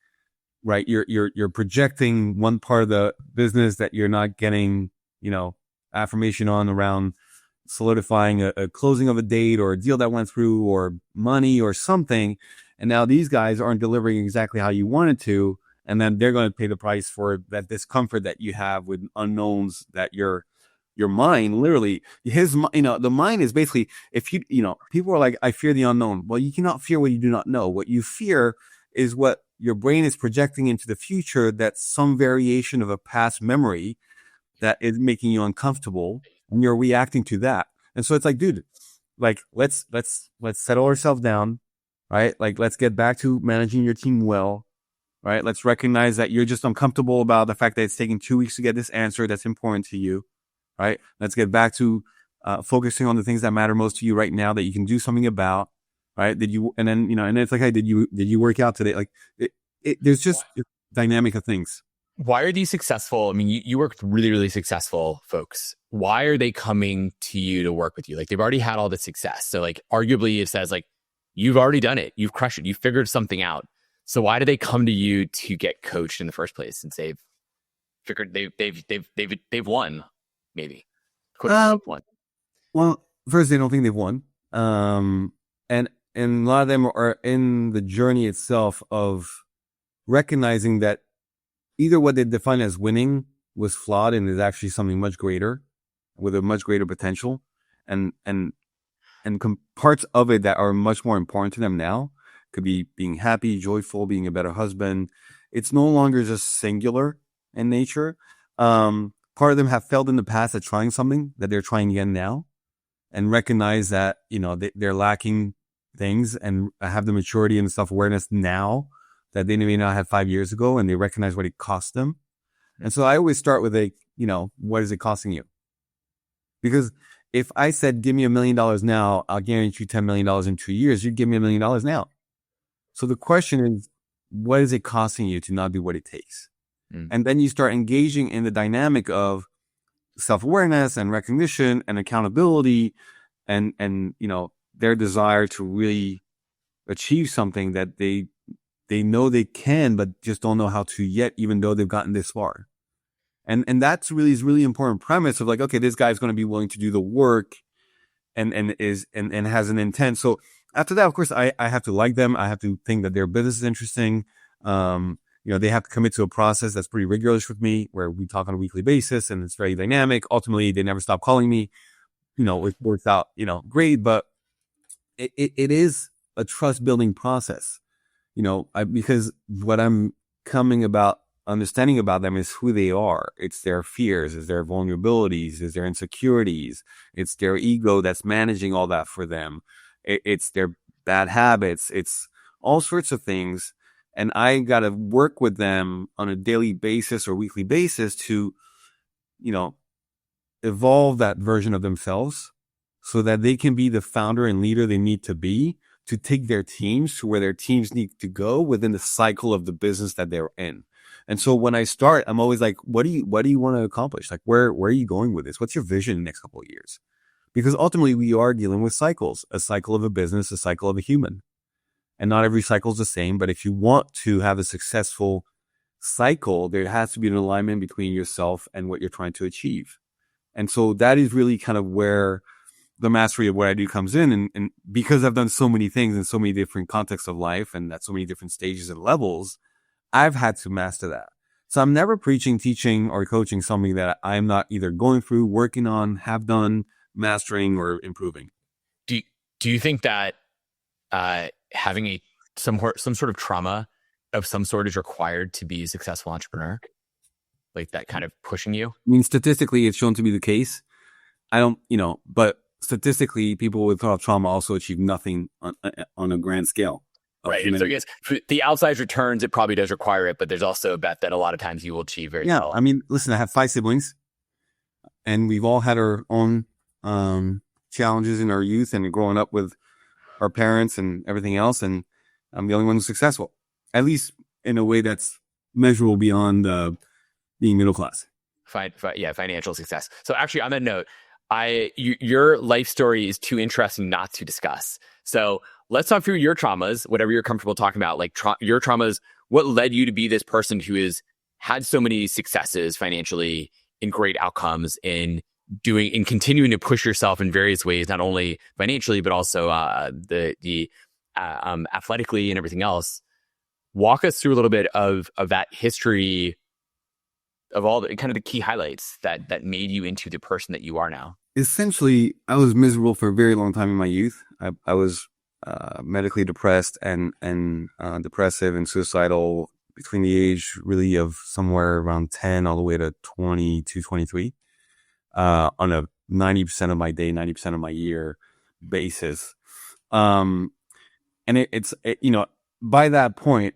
right. You're projecting one part of the business that you're not getting, affirmation on around solidifying a closing of a date or a deal that went through or money or something. And now these guys aren't delivering exactly how you wanted to. And then they're going to pay the price for that discomfort that you have with unknowns that your mind literally the mind is basically, if people are like, I fear the unknown. Well, you cannot fear what you do not know. What you fear is what your brain is projecting into the future. That's some variation of a past memory that is making you uncomfortable, and you're reacting to that. And so it's like, dude, like, let's settle ourselves down, right? Like, let's get back to managing your team well, right? Let's recognize that you're just uncomfortable about the fact that it's taking 2 weeks to get this answer that's important to you, right? Let's get back to focusing on the things that matter most to you right now that you can do something about, right? And then it's like, hey, did you work out today? Like, there's just a dynamic of things. Why are these successful? I mean, you work with really, really successful folks. Why are they coming to you to work with you? Like, they've already had all the success. So like, arguably it says like, you've already done it. You've crushed it. You've figured something out. So why do they come to you to get coached in the first place? Since they've figured they've won, maybe. Won. Well, first, they don't think they've won. And a lot of them are in the journey itself of recognizing that either what they define as winning was flawed and is actually something much greater with a much greater potential, and parts of it that are much more important to them now could be being happy, joyful, being a better husband. It's no longer just singular in nature. Part of them have failed in the past at trying something that they're trying again now, and recognize that, they're lacking things and have the maturity and self-awareness now that they may not have 5 years ago, and they recognize what it cost them. And so I always start with what is it costing you? Because if I said, give me $1 million now, I'll guarantee you $10 million in 2 years, you'd give me $1 million now. So the question is, what is it costing you to not do what it takes? And then you start engaging in the dynamic of self-awareness and recognition and accountability and their desire to really achieve something that they know they can, but just don't know how to yet, even though they've gotten this far. And that's really important premise of like, okay, this guy's going to be willing to do the work and has an intent. So after that, of course, I have to like them. I have to think that their business is interesting. They have to commit to a process that's pretty rigorous with me, where we talk on a weekly basis and it's very dynamic. Ultimately, they never stop calling me. It works out, great, but it is a trust building process. Because what I'm understanding about them is who they are. It's their fears, it's their vulnerabilities, it's their insecurities, it's their ego that's managing all that for them. It's their bad habits. It's all sorts of things. And I got to work with them on a daily basis or weekly basis to, evolve that version of themselves so that they can be the founder and leader they need to be to take their teams to where their teams need to go within the cycle of the business that they're in. And so when I start, I'm always like, what do you want to accomplish? Like, where are you going with this? What's your vision in the next couple of years? Because ultimately we are dealing with cycles, a cycle of a business, a cycle of a human. And not every cycle is the same. But if you want to have a successful cycle, there has to be an alignment between yourself and what you're trying to achieve. And so that is really kind of where the mastery of what I do comes in. And because I've done so many things in so many different contexts of life and at so many different stages and levels, I've had to master that. So I'm never preaching, teaching, or coaching something that I'm not either going through, working on, have done, mastering, or improving. Do you think that having some sort of trauma of some sort is required to be a successful entrepreneur? Like that kind of pushing you? I mean, statistically, it's shown to be the case. But statistically, people with trauma also achieve nothing on a grand scale. Right. So yes, for the outsized returns, it probably does require it, but there's also a bet that a lot of times you will achieve very well. I mean, listen, I have 5 siblings, and we've all had our own challenges in our youth and growing up with our parents and everything else. And I'm the only one who's successful, at least in a way that's measurable beyond being middle class. Financial success. So actually, on that note, your life story is too interesting not to discuss. So let's talk through your traumas, whatever you're comfortable talking about, like your traumas. What led you to be this person who has had so many successes financially and great outcomes in continuing to push yourself in various ways, not only financially, but also the athletically and everything else. Walk us through a little bit of that history of all the kind of the key highlights that made you into the person that you are now. Essentially, I was miserable for a very long time in my youth. I was medically depressed and depressive and suicidal between the age really of somewhere around 10 all the way to 22, 23, on a 90% of my day, 90% of my year basis. And by that point,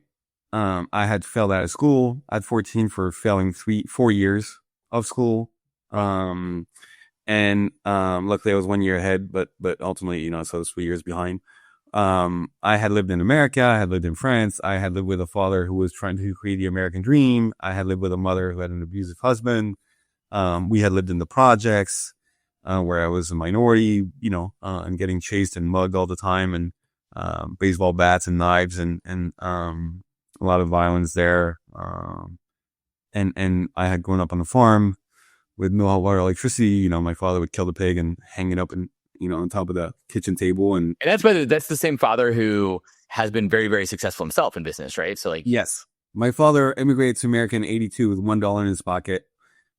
I had failed out of school at 14 for failing 4 years of school. Luckily I was 1 year ahead, but ultimately, so I was 3 years behind. I had lived in America. I had lived in France. I had lived with a father who was trying to create the American dream. I had lived with a mother who had an abusive husband. We had lived in the projects, where I was a minority, and getting chased and mugged all the time, and, baseball bats and knives and a lot of violence there. And I had grown up on a farm with no hot water, electricity. My father would kill the pig and hang it up and, on top of the kitchen table. And that's the same father who has been very, very successful himself in business, right? So yes, my father immigrated to America in 82 with $1 in his pocket.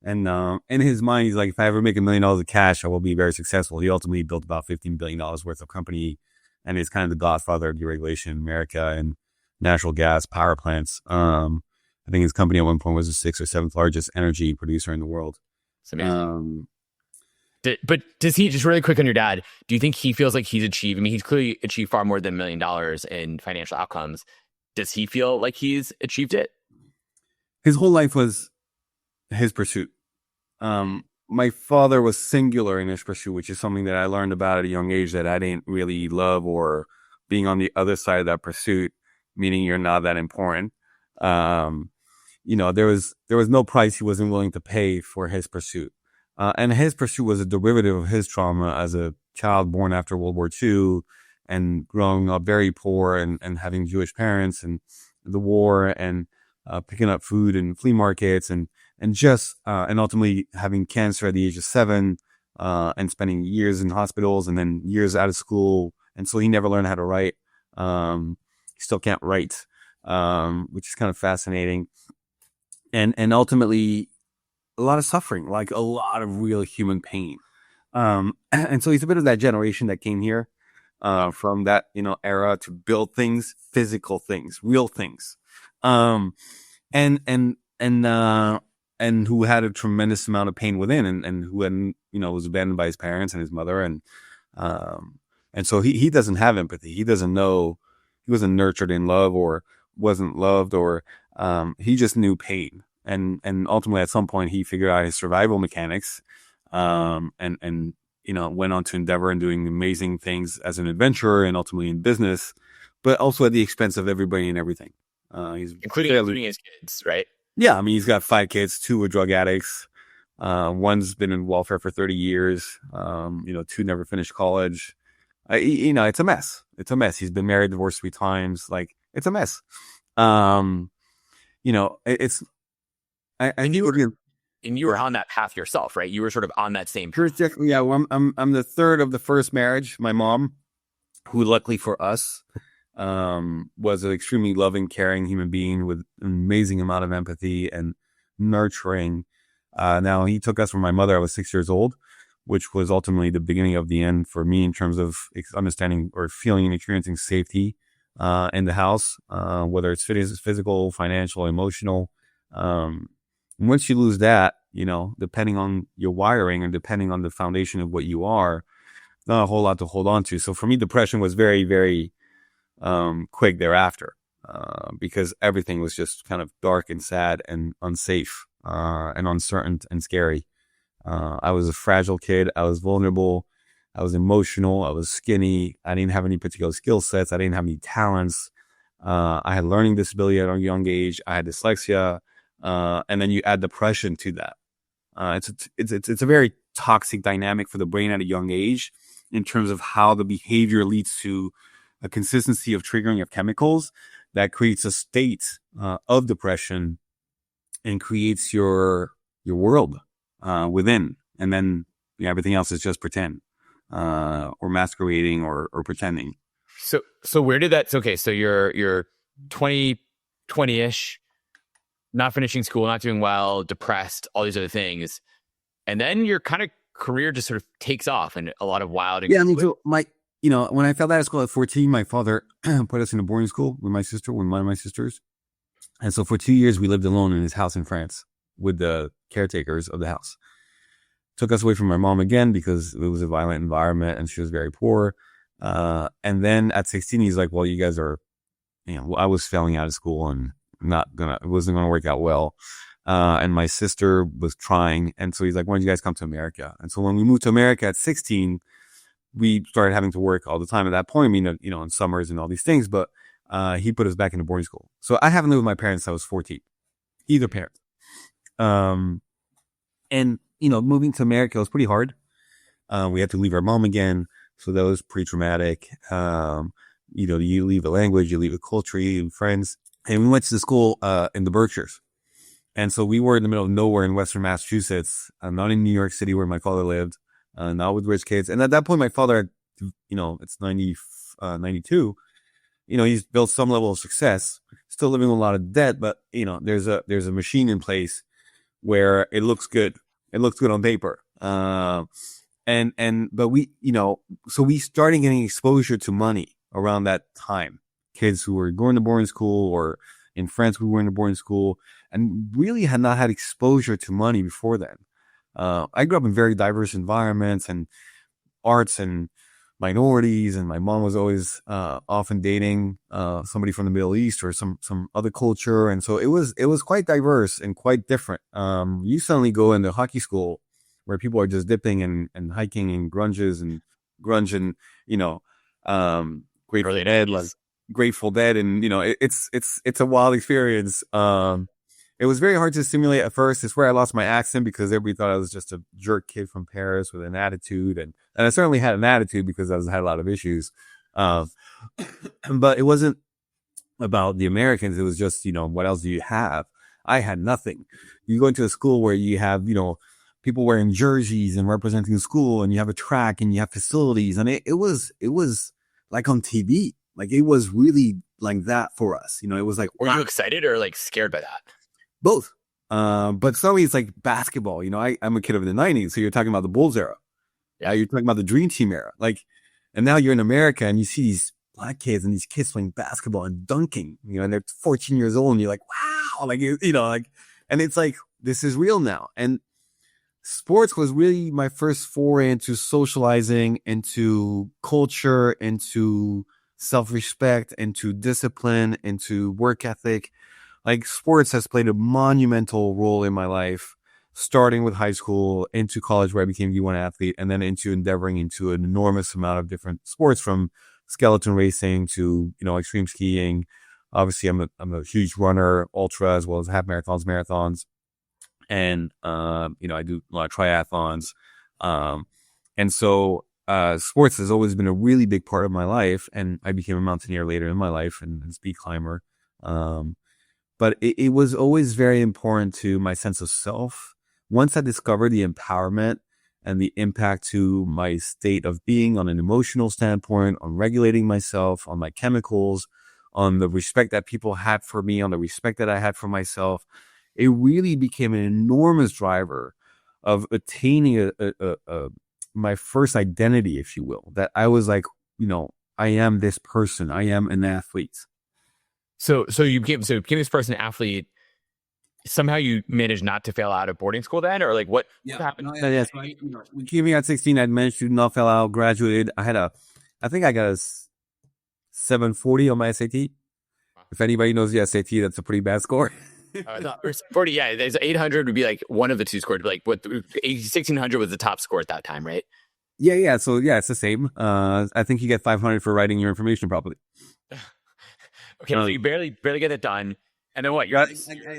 And, in his mind, he's like, if I ever make $1 million of cash, I will be very successful. He ultimately built about $15 billion worth of company, and is kind of the godfather of deregulation in America and natural gas power plants. I think his company at one point was the 6th or 7th largest energy producer in the world. It's amazing. But does he, just really quick on your dad, do you think he feels like he's achieved? I mean, he's clearly achieved far more than $1 million in financial outcomes. Does he feel like he's achieved it? His whole life was his pursuit. My father was singular in his pursuit, which is something that I learned about at a young age that I didn't really love, or being on the other side of that pursuit, meaning you're not that important. There was no price he wasn't willing to pay for his pursuit. And his pursuit was a derivative of his trauma as a child born after World War II and growing up very poor and having Jewish parents and the war and picking up food in flea markets and ultimately having cancer at the age of 7 and spending years in hospitals and then years out of school. And so he never learned how to write. He still can't write, which is kind of fascinating. And ultimately, a lot of suffering, like a lot of real human pain. And so he's a bit of that generation that came here from that, era to build things, physical things, real things. And who had a tremendous amount of pain within and who had, was abandoned by his parents and his mother. And so he doesn't have empathy. He doesn't know, he wasn't nurtured in love or wasn't loved, or he just knew pain. And ultimately at some point he figured out his survival mechanics, and went on to endeavor and doing amazing things as an adventurer and ultimately in business, but also at the expense of everybody and everything. He's including his kids, right? Yeah. I mean, he's got 5 kids, 2 were drug addicts. One's been in welfare for 30 years. 2 never finished college. It's a mess. It's a mess. He's been married, divorced 3 times. Like, it's a mess. It's, and you were on that path yourself, right? You were sort of on that same path. Yeah. Well, I'm the third of the first marriage. My mom, who luckily for us, was an extremely loving, caring human being with an amazing amount of empathy and nurturing. Now he took us from my mother. I was 6 years old, which was ultimately the beginning of the end for me in terms of understanding or feeling and experiencing safety, in the house, whether it's physical, financial, emotional. Once you lose that, depending on your wiring and depending on the foundation of what you are, not a whole lot to hold on to. So for me, depression was very, very, quick thereafter, because everything was just kind of dark and sad and unsafe, and uncertain and scary. I was a fragile kid. I was vulnerable. I was emotional. I was skinny. I didn't have any particular skill sets. I didn't have any talents. I had learning disability at a young age. I had dyslexia. And then you add depression to that. It's a very toxic dynamic for the brain at a young age in terms of how the behavior leads to a consistency of triggering of chemicals that creates a state of depression and creates your world within. And then everything else is just pretend, or masquerading or pretending. So where did that? Okay, so you're 20-ish, not finishing school, not doing well, depressed, all these other things, and then your kind of career just sort of takes off in a lot of wild. Yeah, I mean, so when I fell out of school at 14, my father put us in a boarding school with one of my sisters. And so for 2 years, we lived alone in his house in France with the caretakers of the house. Took us away from my mom again because it was a violent environment and she was very poor. And then at 16, he's like, well, you guys are, I was failing out of school and it wasn't going to work out well. And my sister was trying. And so he's like, why don't you guys come to America? And so when we moved to America at 16, we started having to work all the time at that point. I mean, in summers and all these things, but he put us back into boarding school. So I haven't lived with my parents since I was 14, either parent. And, moving to America was pretty hard. We had to leave our mom again. So that was pretty traumatic. You leave a language, you leave a culture, you leave friends. And we went to the school in the Berkshires. And so we were in the middle of nowhere in Western Massachusetts, not in New York City where my father lived, not with rich kids. And at that point, my father, it's 92, he's built some level of success, still living with a lot of debt, but, there's a machine in place where it looks good. It looks good on paper. But we, so we started getting exposure to money around that time. Kids who were going to boarding school or in France, we were in a boarding school and really had not had exposure to money before then. I grew up in very diverse environments and arts and minorities, and my mom was always often dating somebody from the Middle East or some other culture, and so it was quite diverse and quite different. You suddenly go into hockey school where people are just dipping and hiking and grunge and Grateful Dead, and it's a wild experience. It was very hard to simulate at first. It's where I lost my accent because everybody thought I was just a jerk kid from Paris with an attitude. And I certainly had an attitude because I had a lot of issues. But it wasn't about the Americans. It was just, what else do you have? I had nothing. You go into a school where you have, people wearing jerseys and representing the school, and you have a track and you have facilities. And it was like on TV. Like it was really like that for us. It was like, were you excited or like scared by that? Both. But suddenly it's like basketball. I'm a kid of the 90s. So you're talking about the Bulls era. Yeah. You're talking about the Dream Team era. And now you're in America and you see these black kids and these kids playing basketball and dunking, and they're 14 years old and you're like, wow. And it's like, this is real now. And sports was really my first foray into socializing, into culture, into self-respect, into discipline, into work ethic. Like sports has played a monumental role in my life, starting with high school into college where I became D1 athlete, and then into endeavoring into an enormous amount of different sports, from skeleton racing to, extreme skiing. Obviously I'm a huge runner, ultra, as well as half marathons. And, I do a lot of triathlons. And so, sports has always been a really big part of my life. And I became a mountaineer later in my life and speed climber. But it was always very important to my sense of self. Once I discovered the empowerment and the impact to my state of being on an emotional standpoint, on regulating myself, on my chemicals, on the respect that people had for me, on the respect that I had for myself, it really became an enormous driver of attaining my first identity, if you will, that I was like, I am this person. I am an athlete. So you became this person, an athlete. Somehow you managed not to fail out of boarding school then, or like what happened? Yes, we came here at 16. I managed to not fail out, graduated. I think I got a 740 on my SAT. If anybody knows the SAT, that's a pretty bad score. 40, yeah. There's 800 would be like one of the two scores, but like 1600 was the top score at that time, right? Yeah. So yeah, it's the same. I think you get 500 for writing your information properly. Okay, so you barely get it done, and then what? I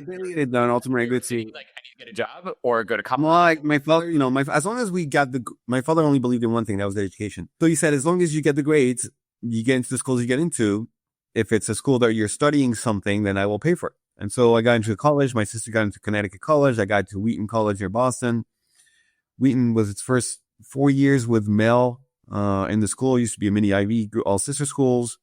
barely get it done. Ultimately, good to like I need to get a job or go to college. My father, as long as we got my father only believed in one thing, that was education. So he said, as long as you get the grades, you get into the schools you get into. If it's a school that you're studying something, then I will pay for it. And so I got into college. My sister got into Connecticut College. I got to Wheaton College near Boston. Wheaton was its first 4 years with male in the school. It used to be a mini Ivy, all sister schools.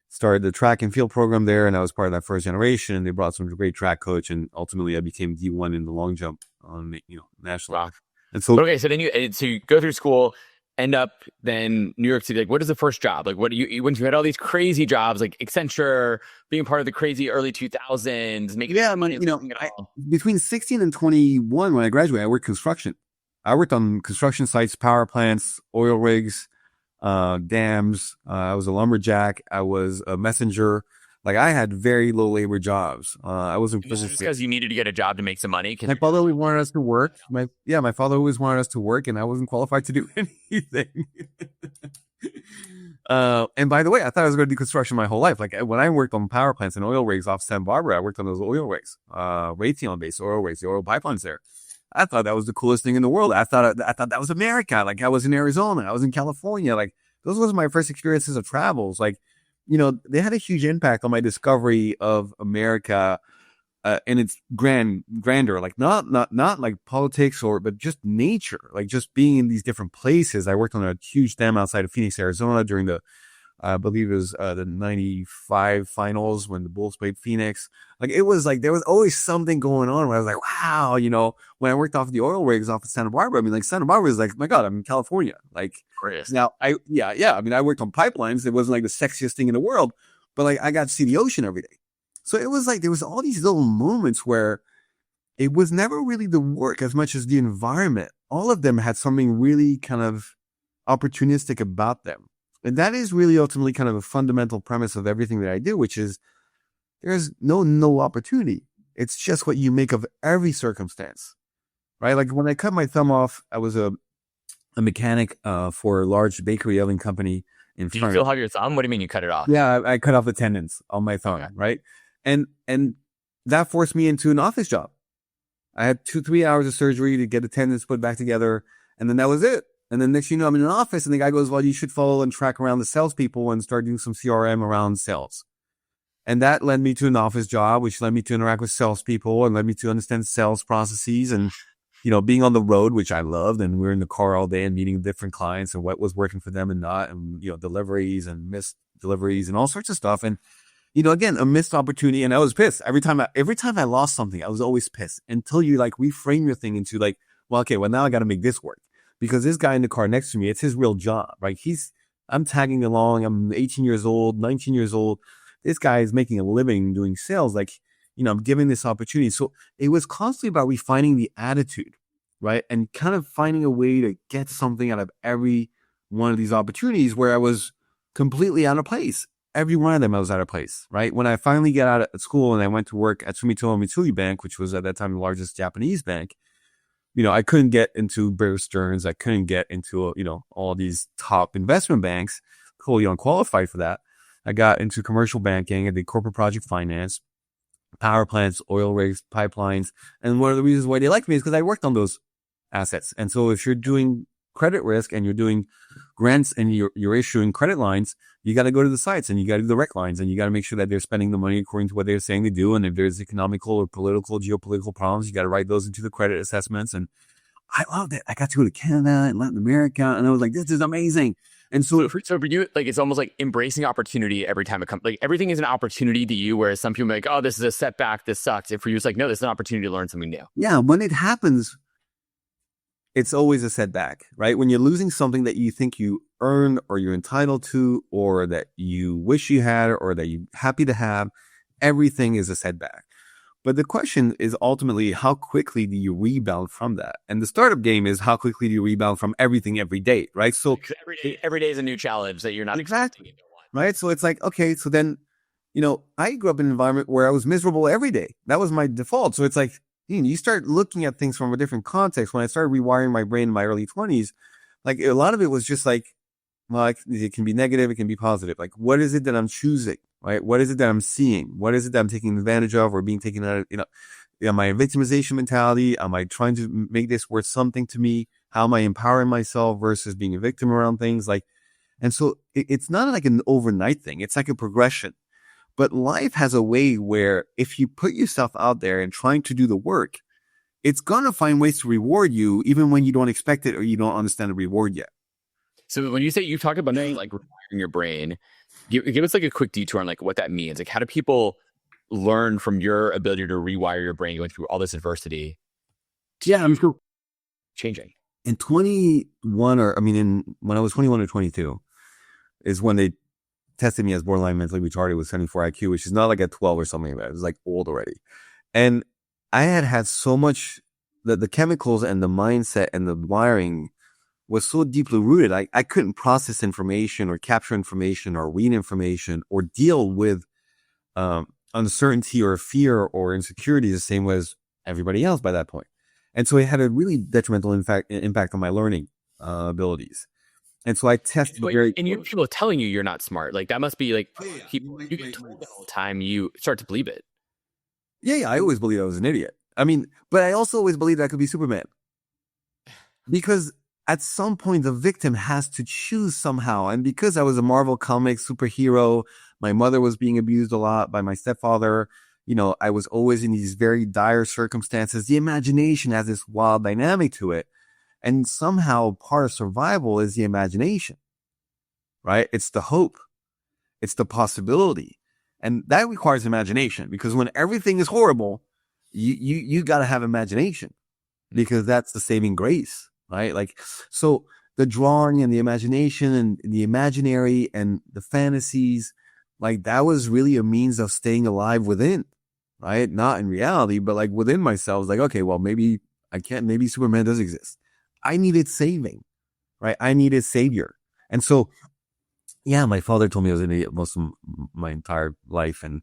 Started the track and field program there, and I was part of that first generation. They brought some great track coach, and ultimately I became D1 in the long jump on national. Wow. And so Okay, so then you go through school, end up then New York City. Like, what is the first job? Like, what do you when you had all these crazy jobs, like Accenture, being part of the crazy early 2000s, making money, between 16 and 21 when I graduated, I worked construction. I worked on construction sites, power plants, oil rigs, dams. I was a lumberjack. I was a messenger. Like, I had very low labor jobs. I wasn't just because you needed to get a job to make some money. My father always wanted us to work. My father always wanted us to work, and I wasn't qualified to do anything. And by the way, I thought I was going to do construction my whole life. Like, when I worked on power plants and oil rigs off Santa Barbara, I worked on those oil rigs, Raytheon-based oil rigs, the oil pipelines there. I thought that was the coolest thing in the world. I thought that was America. Like, I was in Arizona, I was in California. Like, those was my first experiences of travels. Like, they had a huge impact on my discovery of America, and its grandeur. Like, not like politics but just nature. Like, just being in these different places. I worked on a huge dam outside of Phoenix, Arizona during I believe it was the 95 finals when the Bulls played Phoenix. Like, it was like, there was always something going on where I was like, wow, when I worked off the oil rigs off of Santa Barbara, I mean, like, Santa Barbara is like, my God, I'm in California. Like, now I worked on pipelines. It wasn't like the sexiest thing in the world, but like, I got to see the ocean every day. So it was like, there was all these little moments where it was never really the work as much as the environment. All of them had something really kind of opportunistic about them. And that is really ultimately kind of a fundamental premise of everything that I do, which is there's no opportunity. It's just what you make of every circumstance, right? Like, when I cut my thumb off, I was a mechanic for a large bakery oven company in Did you still have your thumb? What do you mean you cut it off? Yeah, I cut off the tendons on my thumb, okay. Right? And that forced me into an office job. I had 2-3 hours of surgery to get the tendons put back together, and then that was it. And then next, I'm in an office, and the guy goes, well, you should follow and track around the salespeople and start doing some CRM around sales. And that led me to an office job, which led me to interact with salespeople and led me to understand sales processes and, being on the road, which I loved. And we were in the car all day and meeting different clients and what was working for them and not, and, deliveries and missed deliveries and all sorts of stuff. And, again, a missed opportunity. And I was pissed every time I lost something. I was always pissed until you like reframe your thing into like, well, okay, well, now I got to make this work. Because this guy in the car next to me, it's his real job, right? I'm tagging along. I'm 18 years old, 19 years old. This guy is making a living doing sales. Like, I'm giving this opportunity. So it was constantly about refining the attitude, right? And kind of finding a way to get something out of every one of these opportunities where I was completely out of place. Every one of them I was out of place, right? When I finally got out of school and I went to work at Sumitomo Mitsui Bank, which was at that time the largest Japanese bank, I couldn't get into Bear Stearns. I couldn't get into, all these top investment banks. Totally unqualified for that. I got into commercial banking. I did corporate project finance, power plants, oil rigs, pipelines. And one of the reasons why they liked me is because I worked on those assets. And so if you're doing credit risk and you're doing grants and you're issuing credit lines, you got to go to the sites and you got to do the rec lines and you got to make sure that they're spending the money according to what they're saying they do. And if there's economical or political, geopolitical problems, you got to write those into the credit assessments. And I loved it. I got to go to Canada and Latin America, and I was like, this is amazing. And so for you, like, it's almost like embracing opportunity every time it comes. Like, everything is an opportunity to you, whereas some people are like, oh, this is a setback, this sucks. And for you, it's like, no, this is an opportunity to learn something new. Yeah, when it happens, it's always a setback, right? When you're losing something that you think you earned or you're entitled to or that you wish you had or that you're happy to have, everything is a setback. But the question is ultimately, how quickly do you rebound from that? And the startup game is, how quickly do you rebound from everything every day, right? So every day is a new challenge that you're not exactly right. So it's like, okay, so then, I grew up in an environment where I was miserable every day. That was my default. So it's like, you start looking at things from a different context. When I started rewiring my brain in my early 20s, like, a lot of it was just like, well, it can be negative, it can be positive. Like, what is it that I'm choosing, right? What is it that I'm seeing? What is it that I'm taking advantage of or being taken out of, am I a victimization mentality? Am I trying to make this worth something to me? How am I empowering myself versus being a victim around things? Like, and so it's not like an overnight thing. It's like a progression. But life has a way where if you put yourself out there and trying to do the work, it's going to find ways to reward you even when you don't expect it or you don't understand the reward yet. So when you say you talk about like rewiring your brain, give us like a quick detour on like what that means. Like how do people learn from your ability to rewire your brain going through all this adversity Yeah, I'm sure. changing? In 21, when I was 21 or 22, is when they tested me as borderline mentally retarded with 74 IQ, which is not like at 12 or something like that. It was like old already. And I had so much, the chemicals and the mindset and the wiring was so deeply rooted. I couldn't process information or capture information or read information or deal with uncertainty or fear or insecurity the same way as everybody else by that point. And so it had a really detrimental impact on my learning abilities. And so I tested and you people telling you you're not smart. Like that must be like you get told the whole time, you start to believe it. Yeah, I always believed I was an idiot. I mean, but I also always believed I could be Superman. Because at some point the victim has to choose somehow. And because I was a Marvel comic superhero, my mother was being abused a lot by my stepfather. I was always in these very dire circumstances. The imagination has this wild dynamic to it. And somehow part of survival is the imagination, right? It's the hope. It's the possibility. And that requires imagination, because when everything is horrible, you got to have imagination, because that's the saving grace, right? Like, so the drawing and the imagination and the imaginary and the fantasies, like that was really a means of staying alive within, right? Not in reality, but like within myself. Like, okay, well, maybe I can't, maybe Superman does exist. I needed saving, right? I needed savior. And so, yeah, my father told me I was an idiot most of my entire life. And,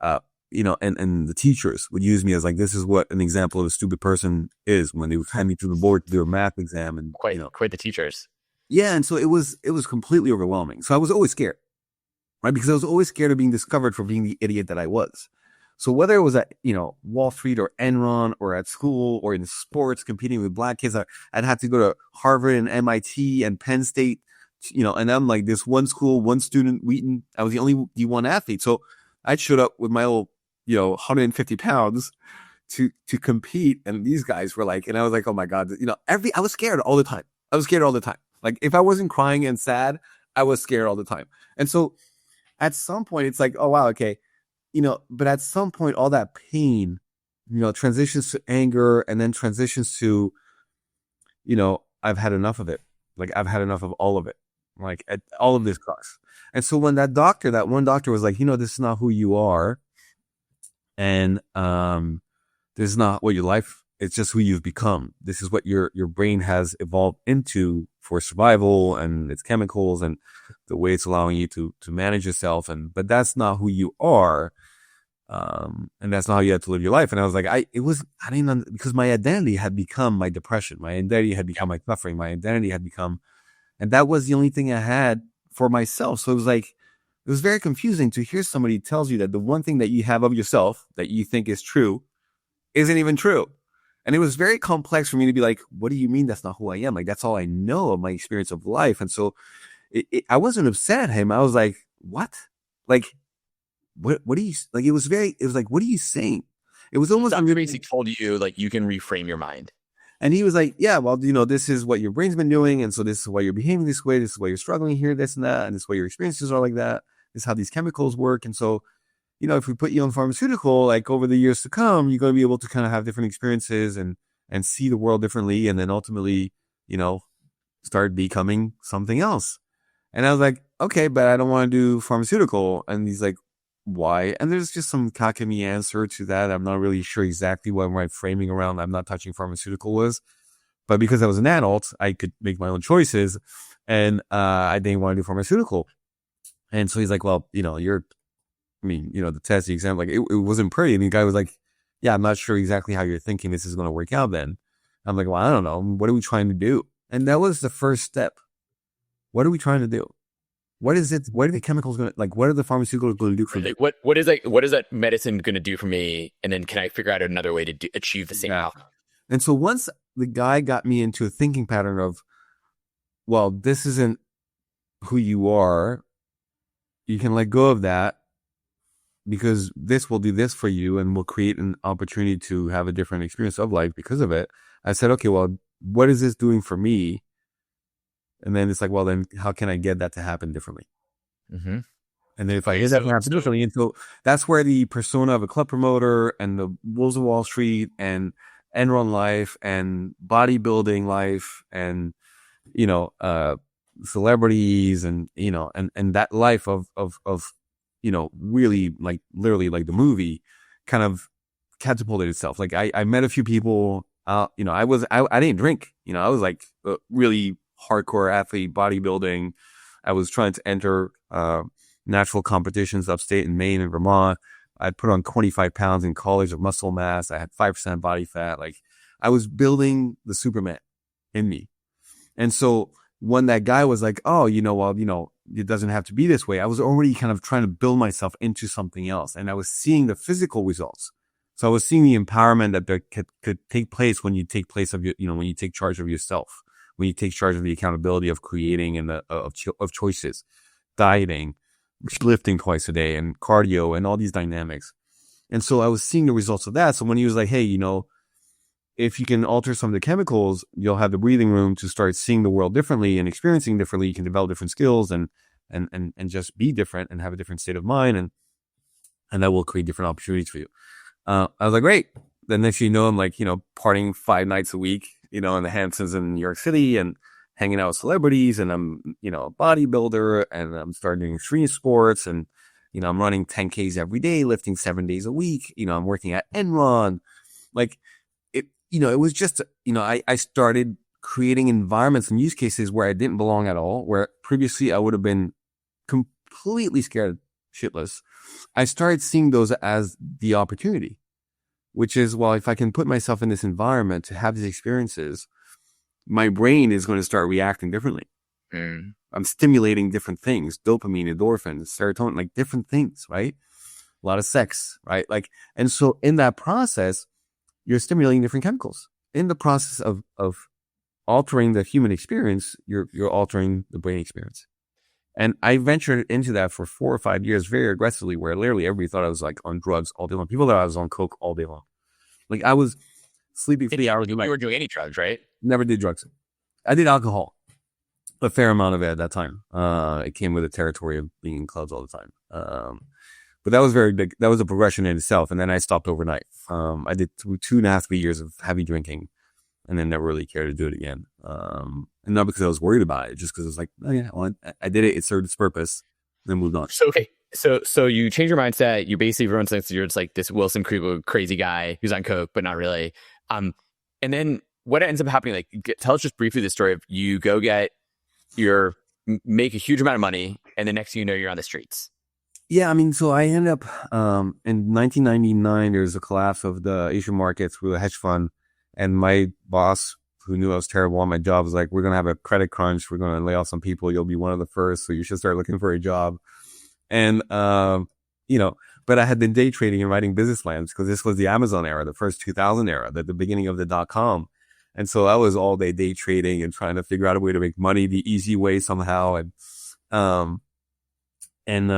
and the teachers would use me as like, this is what an example of a stupid person is, when they would hand me to the board to do a math exam. And quite the teachers. Yeah. And so it was completely overwhelming. So I was always scared, right? Because I was always scared of being discovered for being the idiot that I was. So whether it was at, Wall Street or Enron or at school or in sports competing with black kids, I'd have to go to Harvard and MIT and Penn State, and I'm like this one school, one student, Wheaton. I was the only D1 athlete. So I showed up with my little, 150 pounds to compete. And these guys were like, and I was like, oh my God, I was scared all the time. Like if I wasn't crying and sad, I was scared all the time. And so at some point it's like, oh wow, okay. But at some point, all that pain, transitions to anger, and then transitions to, I've had enough of it. Like, I've had enough of all of it. Like, all of this sucks. And so when that one doctor was like, this is not who you are. And, this is not what your life, it's just who you've become. This is what your brain has evolved into for survival and its chemicals and the way it's allowing you to manage yourself. But that's not who you are. And that's not how you have to live your life. And I was like, because my identity had become my depression. My identity had become my suffering. My identity had become, and that was the only thing I had for myself. So it was like, it was very confusing to hear somebody tells you that the one thing that you have of yourself that you think is true isn't even true. And it was very complex for me to be like, what do you mean that's not who I am? Like, that's all I know of my experience of life. And so I wasn't upset at him. I was like, what? Like, what do you, like, it was like, what are you saying? It was almost, I'm basically told you, like, you can reframe your mind. And he was like, yeah, well, this is what your brain's been doing. And so this is why you're behaving this way. This is why you're struggling here, this and that. And this is why your experiences are like that. This is how these chemicals work. And so, if we put you on pharmaceutical, like over the years to come, you're going to be able to kind of have different experiences and see the world differently. And then ultimately, start becoming something else. And I was like, okay, but I don't want to do pharmaceutical. And he's like, why? And there's just some cockamy answer to that. I'm not really sure exactly what my framing around I'm not touching pharmaceutical was. But because I was an adult, I could make my own choices. And I didn't want to do pharmaceutical. And so he's like, well, the test, the exam, like it wasn't pretty. And the guy was like, yeah, I'm not sure exactly how you're thinking this is going to work out then. I'm like, well, I don't know. What are we trying to do? And that was the first step. What are we trying to do? What is it? What are the chemicals going to, like, what are the pharmaceuticals going to do for me? What is that medicine going to do for me? And then can I figure out another way to achieve the same outcome? And so once the guy got me into a thinking pattern of, well, this isn't who you are, you can let go of that, because this will do this for you and will create an opportunity to have a different experience of life because of it. I said, okay, well, what is this doing for me? And then it's like, well, then how can I get that to happen differently? Mm-hmm. And then if I get that to happen differently, and so that's where the persona of a club promoter and the Wolves of Wall Street and Enron life and bodybuilding life and, you know, celebrities and, you know, and that life of, you know, really like literally like the movie kind of catapulted itself. Like I met a few people, you know, I didn't drink, you know, I was like a really hardcore athlete, bodybuilding. I was trying to enter, natural competitions upstate in Maine and Vermont. I'd put on 25 pounds in college of muscle mass. I had 5% body fat. Like I was building the Superman in me. And so when that guy was like, oh, you know, well, you know, it doesn't have to be this way, I was already kind of trying to build myself into something else. And I was seeing the physical results. So I was seeing the empowerment that there could take place when you take place of your, you know, when you take charge of yourself, when you take charge of the accountability of creating and of choices, dieting, lifting twice a day and cardio and all these dynamics. And so I was seeing the results of that. So when he was like, hey, you know, if you can alter some of the chemicals, you'll have the breathing room to start seeing the world differently and experiencing differently. You can develop different skills and just be different and have a different state of mind. And that will create different opportunities for you. I was like, great. Then next thing you know, I'm like, you know, partying 5 nights a week, you know, in the Hamptons in New York City and hanging out with celebrities, and I'm, you know, a bodybuilder, and I'm starting doing extreme sports, and, you know, I'm running 10Ks every day, lifting 7 days a week. You know, I'm working at Enron. Like it, you know, it was just, you know, I started creating environments and use cases where I didn't belong at all, where previously I would have been completely scared shitless. I started seeing those as the opportunity, which is, well, if I can put myself in this environment to have these experiences, my brain is going to start reacting differently. I'm stimulating different things, dopamine, endorphins, serotonin, like different things, right? A lot of sex, right? Like, and so in that process, you're stimulating different chemicals. In the process of altering the human experience, you're altering the brain experience. And I ventured into that for 4 or 5 years very aggressively, where literally everybody thought I was like on drugs all day long. People thought I was on coke all day long. Like I was sleeping 3 hours. You were doing any drugs, right? Never did drugs. I did alcohol, a fair amount of it at that time. It came with the territory of being in clubs all the time. But that was very big. That was a progression in itself. And then I stopped overnight. I did 2.5, 3 years of heavy drinking, and then never really cared to do it again. And not because I was worried about it, just because it was like, oh yeah, well, I did it. It served its purpose. Then moved on. So, okay. So you change your mindset. You basically, everyone thinks you're just like this Wilson Kriegel crazy guy who's on coke, but not really. And then what ends up happening? Like, tell us just briefly the story of you go make a huge amount of money, and the next thing you know, you're on the streets. Yeah, I mean, so I ended up in 1999. There was a collapse of the Asian market through a hedge fund, and my boss, who knew I was terrible on my job, was like, "We're gonna have a credit crunch. We're gonna lay off some people. You'll be one of the first, so you should start looking for a job." And you know, but I had been day trading and writing business plans because this was the Amazon era, the first 2000 era, the beginning of the .com. And so I was all day trading and trying to figure out a way to make money the easy way somehow. And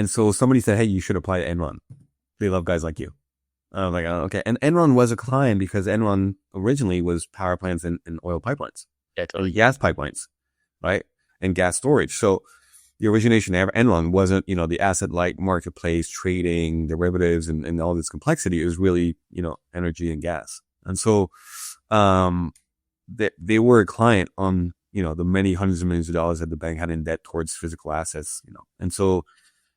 so somebody said, hey, you should apply to Enron. They love guys like you. I was like, oh, okay. And Enron was a client because Enron originally was power plants and oil pipelines. Yeah, totally. Gas pipelines, right? And gas storage. So the origination of Enron wasn't, you know, the asset light marketplace, trading, derivatives, and all this complexity. It was really, you know, energy and gas. And so, they were a client on, you know, the many hundreds of millions of dollars that the bank had in debt towards physical assets, you know. And so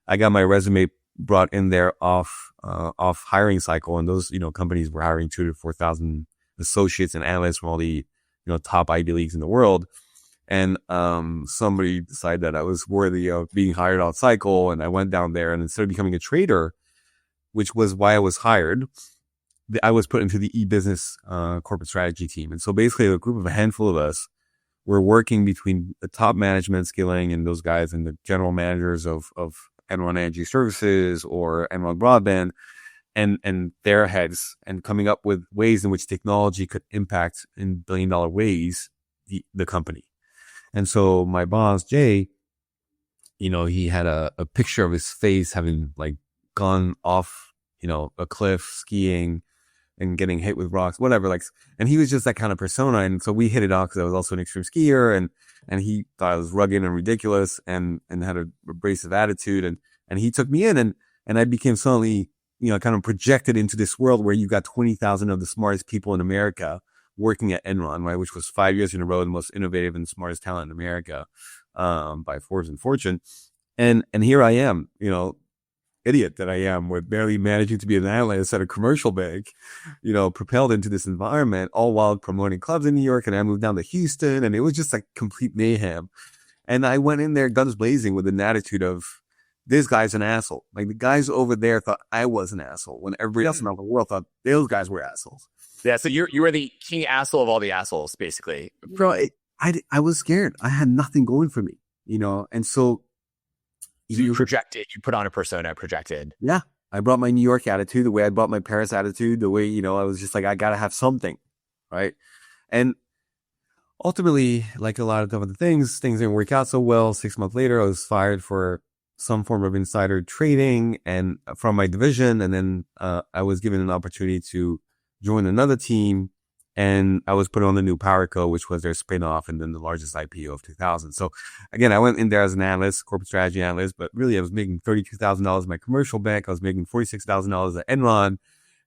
I got my resume brought in there off hiring cycle. And those, you know, companies were hiring 2,000 to 4,000 associates and analysts from all the, you know, top Ivy Leagues in the world. And, somebody decided that I was worthy of being hired on cycle. And I went down there, and instead of becoming a trader, which was why I was hired, I was put into the e-business, corporate strategy team. And so basically a handful of us were working between the top management skilling and those guys and the general managers of Enron Energy Services or Enron Broadband and their heads, and coming up with ways in which technology could impact in billion-dollar ways the company. And so my boss, Jay, you know, he had a picture of his face having like gone off, you know, a cliff skiing and getting hit with rocks, whatever. Like, and he was just that kind of persona. And so we hit it off because I was also an extreme skier, and he thought I was rugged and ridiculous and had a abrasive attitude. And he took me in, and I became suddenly, kind of projected into this world where you got 20,000 of the smartest people in America working at Enron, right? Which was 5 years in a row, the most innovative and smartest talent in America, by Forbes and Fortune. And here I am, idiot that I am, with barely managing to be an analyst at a commercial bank, propelled into this environment, all while promoting clubs in New York. And I moved down to Houston, and it was just like complete mayhem. And I went in there guns blazing with an attitude of, this guy's an asshole. Like, the guys over there thought I was an asshole, when everybody else in the world thought those guys were assholes. Yeah. So you were the king asshole of all the assholes, basically. Bro, I was scared. I had nothing going for me, and so you projected, you put on a persona, projected. Yeah. I brought my New York attitude, the way I brought my Paris attitude, the way, I was just like, I got to have something. Right. And ultimately, like a lot of other things didn't work out so well. 6 months later, I was fired for some form of insider trading and from my division. And then I was given an opportunity to join another team. And I was put on the new PowerCo, which was their spin-off and then the largest IPO of 2000. So again, I went in there as an analyst, corporate strategy analyst, but really I was making $32,000 in my commercial bank. I was making $46,000 at Enron.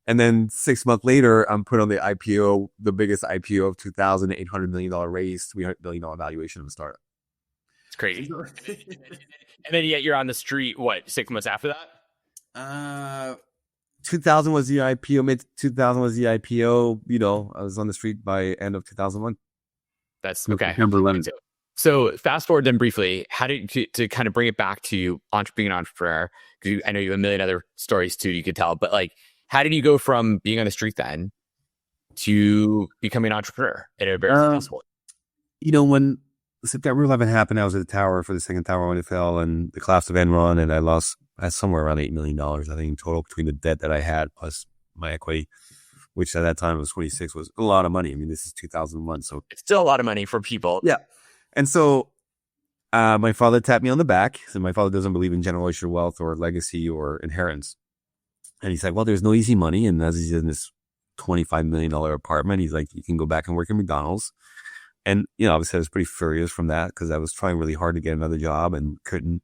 And then 6 months later, I'm put on the IPO, the biggest IPO of 2000, $800 million raise, $300 billion valuation of a startup. It's crazy. And then yet you're on the street, what, 6 months after that? 2000 was the IPO, mid 2000 was the IPO. I was on the street by end of 2001. That's okay. September 11th. So fast forward then briefly, how did you, to kind of bring it back to being an entrepreneur, because I know you have a million other stories too you could tell, but like, how did you go from being on the street then to becoming an entrepreneur in a very successful? When September 11th happened, I was at the tower for the second tower when it fell, and the collapse of Enron, and I had somewhere around $8 million, I think, in total, between the debt that I had plus my equity, which at that time was 26, was a lot of money. I mean, this is 2001, so it's still a lot of money for people. Yeah. And so my father tapped me on the back. So my father doesn't believe in generational wealth or legacy or inheritance. And he's like, well, there's no easy money. And as he's in this $25 million apartment, he's like, you can go back and work at McDonald's. And, obviously I was pretty furious from that because I was trying really hard to get another job and couldn't.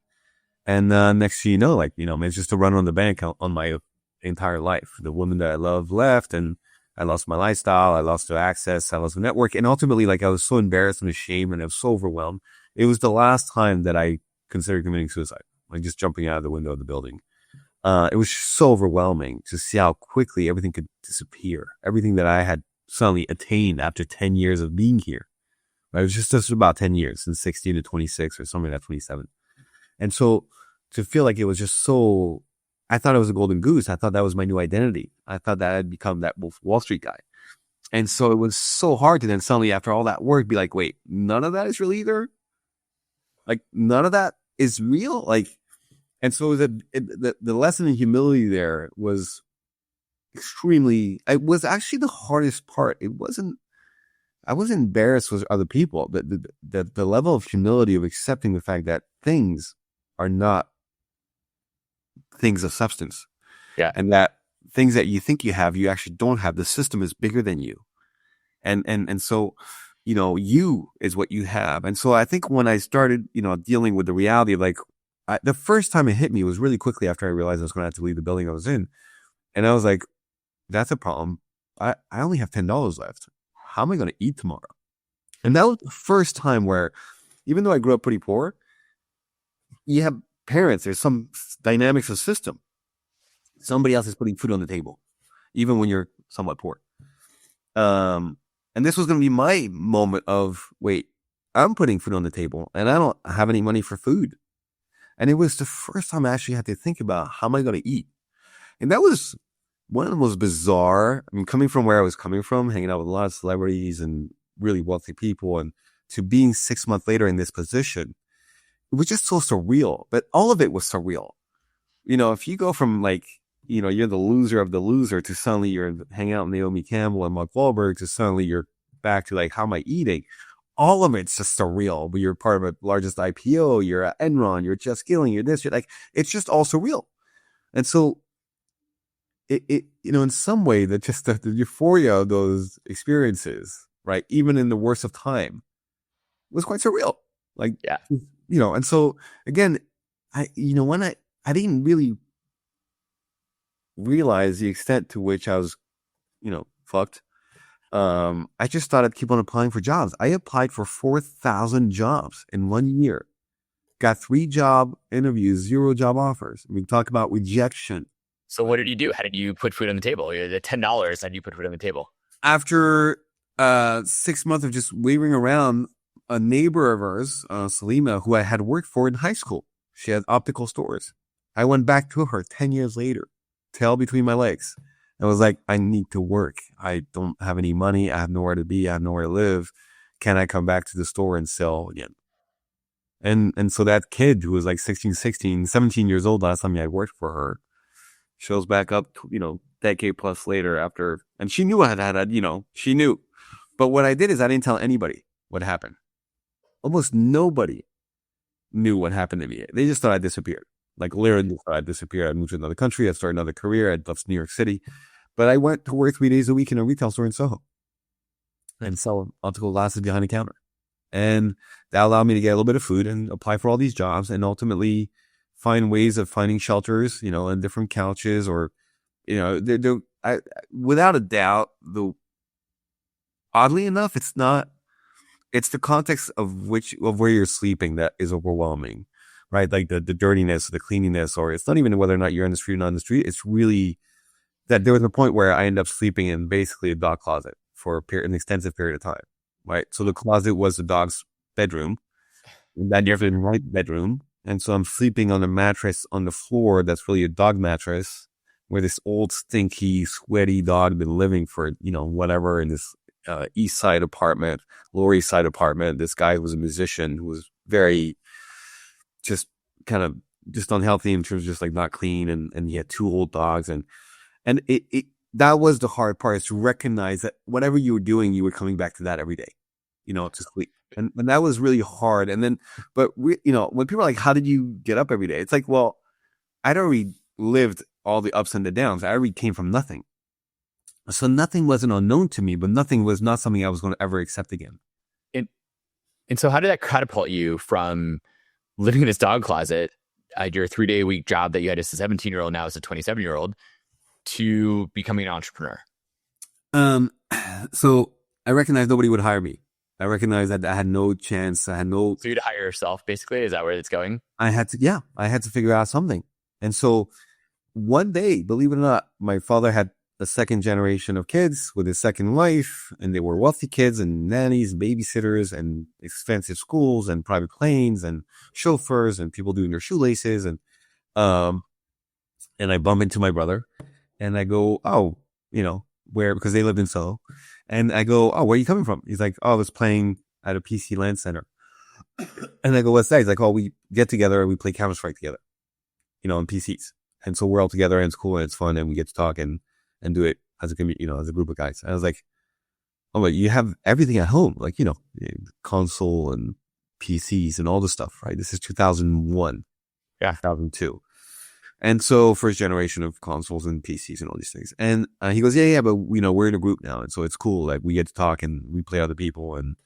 And next thing you know, it's just a run on the bank on my entire life. The woman that I love left, and I lost my lifestyle. I lost the access. I lost the network. And ultimately, I was so embarrassed and ashamed, and I was so overwhelmed. It was the last time that I considered committing suicide, like just jumping out of the window of the building. It was so overwhelming to see how quickly everything could disappear. Everything that I had suddenly attained after 10 years of being here. Right? It was just about 10 years, since 16 to 26 or something like that, 27. And so to feel like it was just so, I thought I was a golden goose. I thought that was my new identity. I thought that I'd become that Wolf Wall Street guy. And so it was so hard to then suddenly, after all that work, be like, wait, none of that is real either? Like, none of that is real? And so the lesson in humility there was it was actually the hardest part. I wasn't embarrassed with other people. The level of humility of accepting the fact that things are not things of substance. Yeah. And that things that you think you have, you actually don't have. The system is bigger than you. And so, you is what you have. And so I think when I started, dealing with the reality of the first time it hit me was really quickly after I realized I was going to have to leave the building I was in. And I was like, that's a problem. I only have $10 left. How am I going to eat tomorrow? And that was the first time where, even though I grew up pretty poor, you have parents, there's some dynamics of system. Somebody else is putting food on the table, even when you're somewhat poor. And this was going to be my moment of, wait, I'm putting food on the table and I don't have any money for food. And it was the first time I actually had to think about, how am I going to eat? And that was one of the most bizarre, coming from where I was coming from, hanging out with a lot of celebrities and really wealthy people, and to being 6 months later in this position, it was just so surreal. But all of it was surreal. If you go from you're the loser of the loser to suddenly you're hanging out with Naomi Campbell and Mark Wahlberg to suddenly you're back to how am I eating? All of it's just surreal. But you're part of the largest IPO, you're at Enron, you're just Skilling, you're this, it's just all surreal. And so in some way that just the euphoria of those experiences, right, even in the worst of time, was quite surreal. Like, Yeah. And so again, when I didn't really realize the extent to which I was, fucked. I just thought I'd keep on applying for jobs. I applied for 4,000 jobs in 1 year. Got 3 job interviews, 0 job offers. We talk about rejection. So what did you do? How did you put food on the table? The $10, how did you put food on the table? After 6 months of just wavering around, a neighbor of ours, Salima, who I had worked for in high school, she had optical stores. I went back to her 10 years later, tail between my legs. I was like, I need to work. I don't have any money. I have nowhere to be. I have nowhere to live. Can I come back to the store and sell again? And so that kid who was like 17 years old last time I worked for her, shows back up, decade plus later after, and she knew I had, she knew. But what I did is I didn't tell anybody what happened. Almost nobody knew what happened to me. They just thought I disappeared. Like literally thought I disappeared. I moved to another country. I started another career. I left New York City. But I went to work 3 days a week in a retail store in Soho and sell optical glasses behind the counter. And that allowed me to get a little bit of food and apply for all these jobs and ultimately find ways of finding shelters, and different couches or, without a doubt, oddly enough, it's the context of where you're sleeping that is overwhelming, right? Like the dirtiness, the cleanliness, or it's not even whether or not you're in the street or not in the street. It's really that there was a point where I ended up sleeping in basically a dog closet for an extensive period of time, right? So the closet was the dog's bedroom, that nearly right bedroom. And so I'm sleeping on a mattress on the floor that's really a dog mattress where this old, stinky, sweaty dog had been living for, whatever in this East Side apartment, Lower East Side apartment. This guy was a musician who was very just kind of just unhealthy in terms of just like not clean. And he had 2 old dogs. And that was the hard part, is to recognize that whatever you were doing, you were coming back to that every day, to sleep. And that was really hard. And then, but when people are like, how did you get up every day? It's like, well, I'd already lived all the ups and the downs. I already came from nothing. So nothing wasn't unknown to me, but nothing was not something I was going to ever accept again. And so how did that catapult you from living in this dog closet at your 3-day-a-week job that you had as a 17-year-old, now as a 27-year-old, to becoming an entrepreneur? So I recognized nobody would hire me. I recognized that I had no chance. So you'd hire yourself, basically? Is that where it's going? I had to figure out something. And so one day, believe it or not, my father had a second generation of kids with his second wife, and they were wealthy kids and nannies, babysitters, and expensive schools and private planes and chauffeurs and people doing their shoelaces. And I bump into my brother and I go, oh, where, because they lived in Soho. And I go, oh, where are you coming from? He's like, oh, I was playing at a PC LAN center. And I go, what's that? He's like, oh, we get together and we play Counter-Strike together, on PCs. And so we're all together and it's cool and it's fun and we get to talk and do it as as a group of guys. And I was like, oh, but you have everything at home, like, console and PCs and all this stuff, right? This is 2001. Yeah. 2002. And so first generation of consoles and PCs and all these things. And he goes, yeah, but we're in a group now. And so it's cool. Like we get to talk and we play other people. And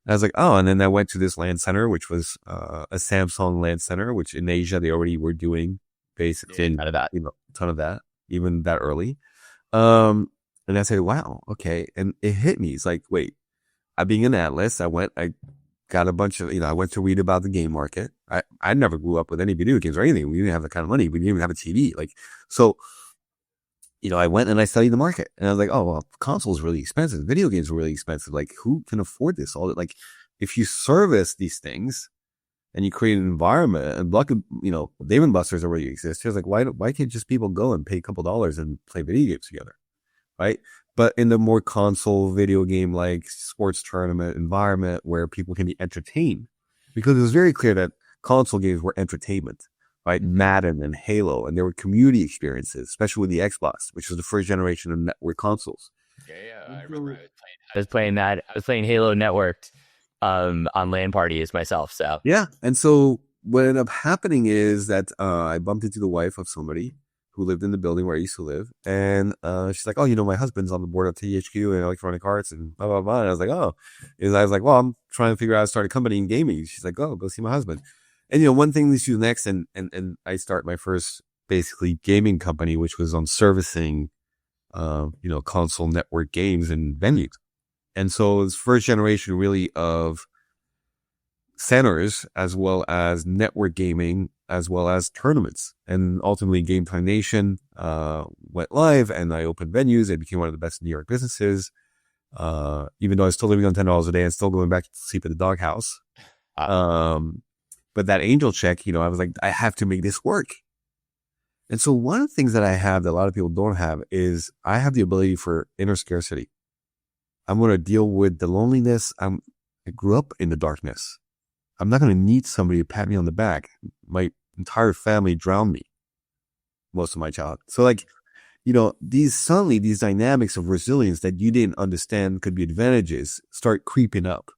I was like, oh, and then I went to this LAN center, which was a Samsung LAN center, which in Asia, they already were doing basically out of that, a ton of that, even that early. And I said, wow, okay. And it hit me. It's like, wait, I being an analyst, I got a bunch of, I went to read about the game market. I never grew up with any video games or anything. We didn't have that kind of money. We didn't even have a TV. So, I went and I studied the market and I was like, oh, well, consoles are really expensive. Video games are really expensive. Like who can afford this? All that, like if you service these things and you create an environment and Dave and Buster's already exist. It's like, why can't just people go and pay a couple dollars and play video games together? Right. But in the more console video game, like sports tournament environment where people can be entertained, because it was very clear that console games were entertainment, right? Madden and Halo, and there were community experiences, especially with the Xbox, which was the first generation of network consoles. Yeah. I remember I was playing that. I was playing Halo Networked on LAN parties myself. So yeah. And so what ended up happening is that I bumped into the wife of somebody who lived in the building where I used to live. And she's like, oh, my husband's on the board of THQ and Electronic Arts and blah, blah, blah. And I was like, oh. And I was like, well, I'm trying to figure out how to start a company in gaming. She's like, oh, go see my husband. And, one thing leads to the next. And I start my first basically gaming company, which was on servicing, console network games and venues. And so it's first generation really of centers as well as network gaming, as well as tournaments. And ultimately Game Time Nation went live and I opened venues. It became one of the best New York businesses. Even though I was still living on $10 a day and still going back to sleep at the doghouse. But that angel check, I was like, I have to make this work. And so one of the things that I have that a lot of people don't have is I have the ability for inner scarcity. I'm going to deal with the loneliness. I grew up in the darkness. I'm not going to need somebody to pat me on the back. My entire family drowned me most of my childhood. So these dynamics of resilience that you didn't understand could be advantages start creeping up,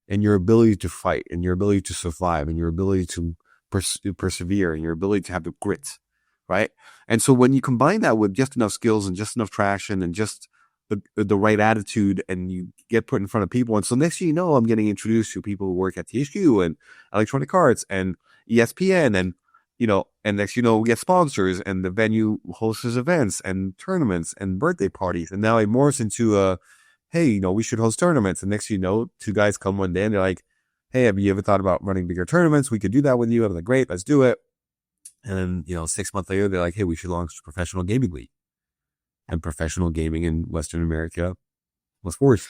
and your ability to fight and your ability to survive and your ability to persevere and your ability to have the grit. Right. And so when you combine that with just enough skills and just enough traction and just the right attitude, and you get put in front of people. And so next thing you know, I'm getting introduced to people who work at THQ and Electronic Arts and ESPN and, and next, we get sponsors and the venue hosts events and tournaments and birthday parties. And now it morphs into hey, we should host tournaments. And next, two guys come one day and they're like, hey, have you ever thought about running bigger tournaments? We could do that with you. I'm like, great, let's do it. And then, 6 months later, they're like, hey, we should launch a professional gaming league. And professional gaming in Western America was forced.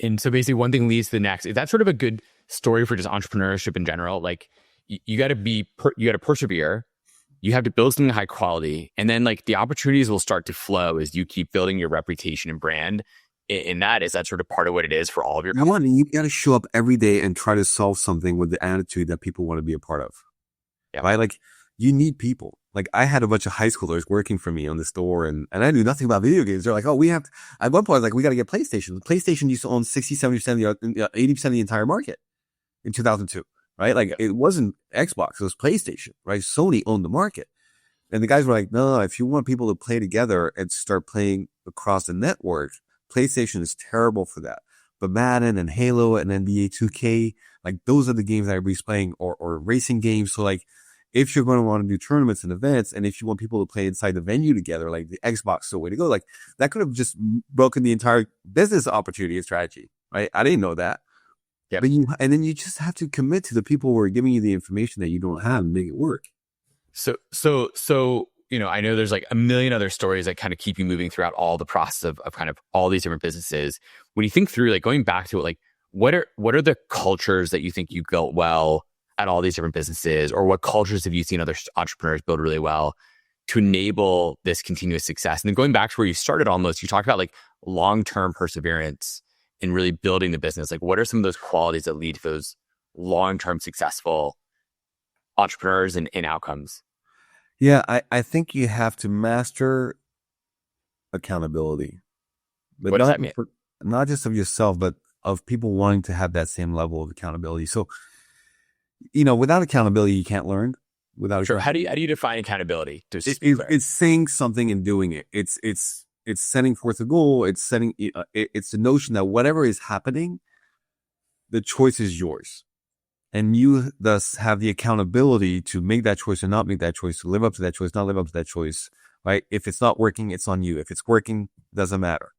And so basically one thing leads to the next. Is that sort of a good story for just entrepreneurship in general? Like you got to persevere. You have to build something high quality. And then the opportunities will start to flow as you keep building your reputation and brand. In that, is that sort of part of what it is for all of your companies? You got to show up every day and try to solve something with the attitude that people want to be a part of. Yeah. Right? You need people. I had a bunch of high schoolers working for me on the store and I knew nothing about video games. They're like, oh, at one point I was like, we got to get PlayStation. PlayStation used to own 60, 70%, 80% of the entire market in 2002, right? It wasn't Xbox, it was PlayStation, right? Sony owned the market. And the guys were like, no, if you want people to play together and start playing across the network, PlayStation is terrible for that. But Madden and Halo and NBA 2K, those are the games that everybody's playing, or racing games. So if you're going to want to do tournaments and events, and if you want people to play inside the venue together, the Xbox is the way to go. That could have just broken the entire business opportunity and strategy, right? I didn't know that. Yeah. But and then you just have to commit to the people who are giving you the information that you don't have and make it work. So, I know there's a million other stories that kind of keep you moving throughout all the process of kind of all these different businesses. When you think through, going back to it, what are the cultures that you think you built well at all these different businesses, or what cultures have you seen other entrepreneurs build really well to enable this continuous success? And then going back to where you started almost, you talked about long-term perseverance in really building the business. What are some of those qualities that lead to those long-term successful entrepreneurs and outcomes? Yeah, I think you have to master accountability. But what does that mean? Not just of yourself, but of people wanting to have that same level of accountability. So, without accountability, you can't learn. Sure. How do you define accountability? It's saying something and doing it. It's setting forth a goal. It's the notion that whatever is happening, the choice is yours. And you thus have the accountability to make that choice or not make that choice, to live up to that choice, not live up to that choice, right? If it's not working, it's on you. If it's working, doesn't matter,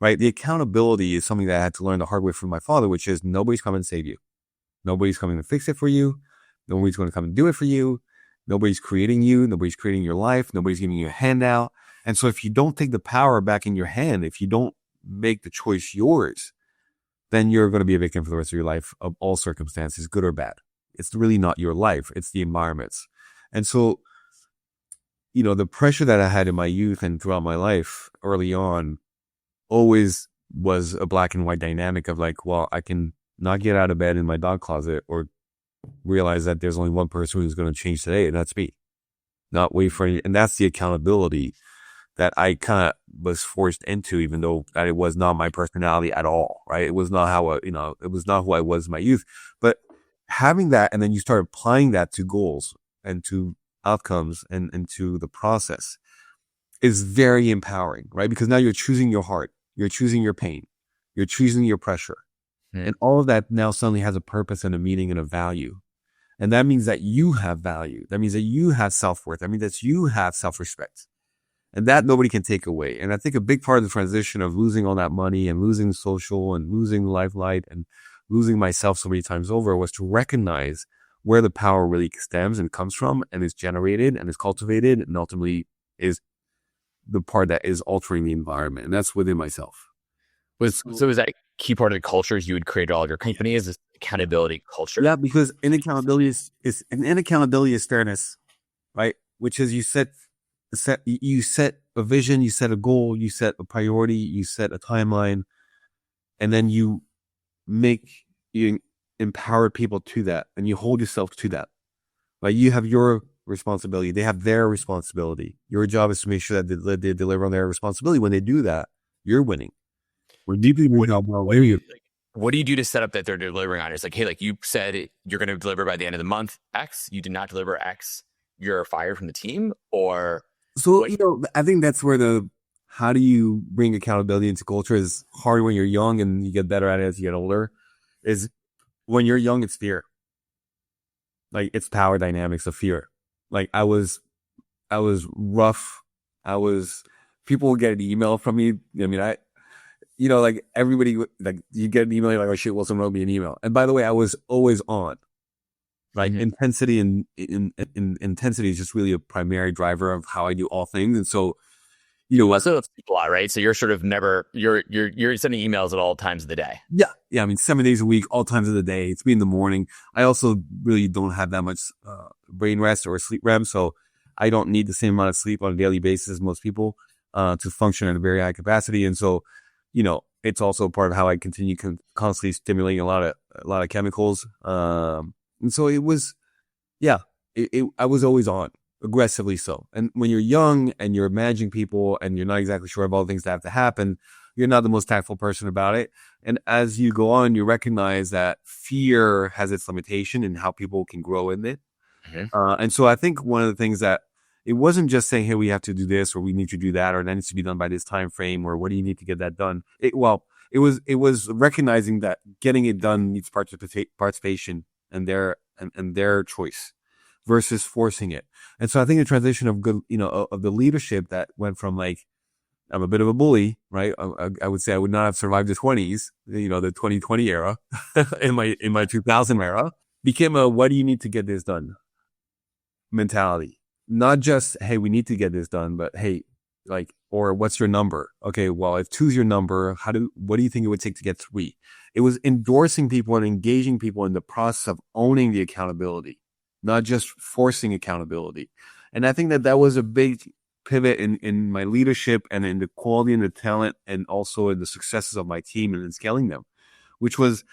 right? The accountability is something that I had to learn the hard way from my father, which is nobody's coming to save you. Nobody's coming to fix it for you. Nobody's going to come and do it for you. Nobody's creating you. Nobody's creating your life. Nobody's giving you a handout. And so if you don't take the power back in your hand, if you don't make the choice yours, then you're going to be a victim for the rest of your life of all circumstances, good or bad. It's really not your life. It's the environment's. And so, the pressure that I had in my youth and throughout my life early on always was a black and white dynamic of I can not get out of bed in my dog closet or realize that there's only one person who's going to change today, and that's me. Not wait for any, and that's the accountability that I kind of was forced into, even though that it was not my personality at all, right? It was not it was not who I was in my youth. But having that, and then you start applying that to goals and to outcomes and to the process is very empowering, right? Because now you're choosing your heart, you're choosing your pain, you're choosing your pressure. And all of that now suddenly has a purpose and a meaning and a value. And that means that you have value. That means that you have self-worth. That means that you have self-respect. And that nobody can take away. And I think a big part of the transition of losing all that money and losing social and losing Lifelight and losing myself so many times over was to recognize where the power really stems and comes from and is generated and is cultivated and ultimately is the part that is altering the environment. And that's within myself. So is that a key part of the cultures you would create all of your companies, this accountability culture? Yeah, because inaccountability is fairness, right? Which is you set a vision, you set a goal, you set a priority, you set a timeline, and then you empower people to that, and you hold yourself to that. Like you have your responsibility, they have their responsibility. Your job is to make sure that they deliver on their responsibility. When they do that, you're winning. We're deeply moving out more. What do you do to set up that they're delivering on? It's like, hey, like you said, you're going to deliver by the end of the month X. You did not deliver X. You're fired from the team, or so I think that's where how do you bring accountability into culture is hard when you're young, and you get better at it as you get older. Is when you're young, it's fear. Like it's power dynamics of fear. Like I was rough. People would get an email from me. I mean, like everybody, like you get an email, you're like, oh shit, Wilson wrote me an email. And by the way, I was always on. Like intensity and intensity is just really a primary driver of how I do all things. And so, so it's people out, right? So you're sort of you're sending emails at all times of the day. Yeah. Yeah. I mean, 7 days a week, all times of the day. It's me in the morning. I also really don't have that much brain rest or sleep REM. So I don't need the same amount of sleep on a daily basis as most people to function at a very high capacity. And so, it's also part of how I continue constantly stimulating a lot of chemicals. And so it was, I was always on, aggressively so. And when you're young and you're managing people and you're not exactly sure of all the things that have to happen, you're not the most tactful person about it. And as you go on, you recognize that fear has its limitation and how people can grow in it. And so I think one of the things that it wasn't just saying, hey, we have to do this or we need to do that or that needs to be done by this time frame or what do you need to get that done? It was recognizing that getting it done needs participation and their choice versus forcing it. And so I think the transition of good, of the leadership that went from like, I'm a bit of a bully, right? I would say I would not have survived the 20s, the 2020 era in my 2000 era became a, what do you need to get this done mentality. Not just, hey, we need to get this done, but hey, or what's your number? Okay, well, if 2's your number, what do you think it would take to get 3? It was endorsing people and engaging people in the process of owning the accountability, not just forcing accountability. And I think that was a big pivot in my leadership and in the quality and the talent and also in the successes of my team and in scaling them, which was,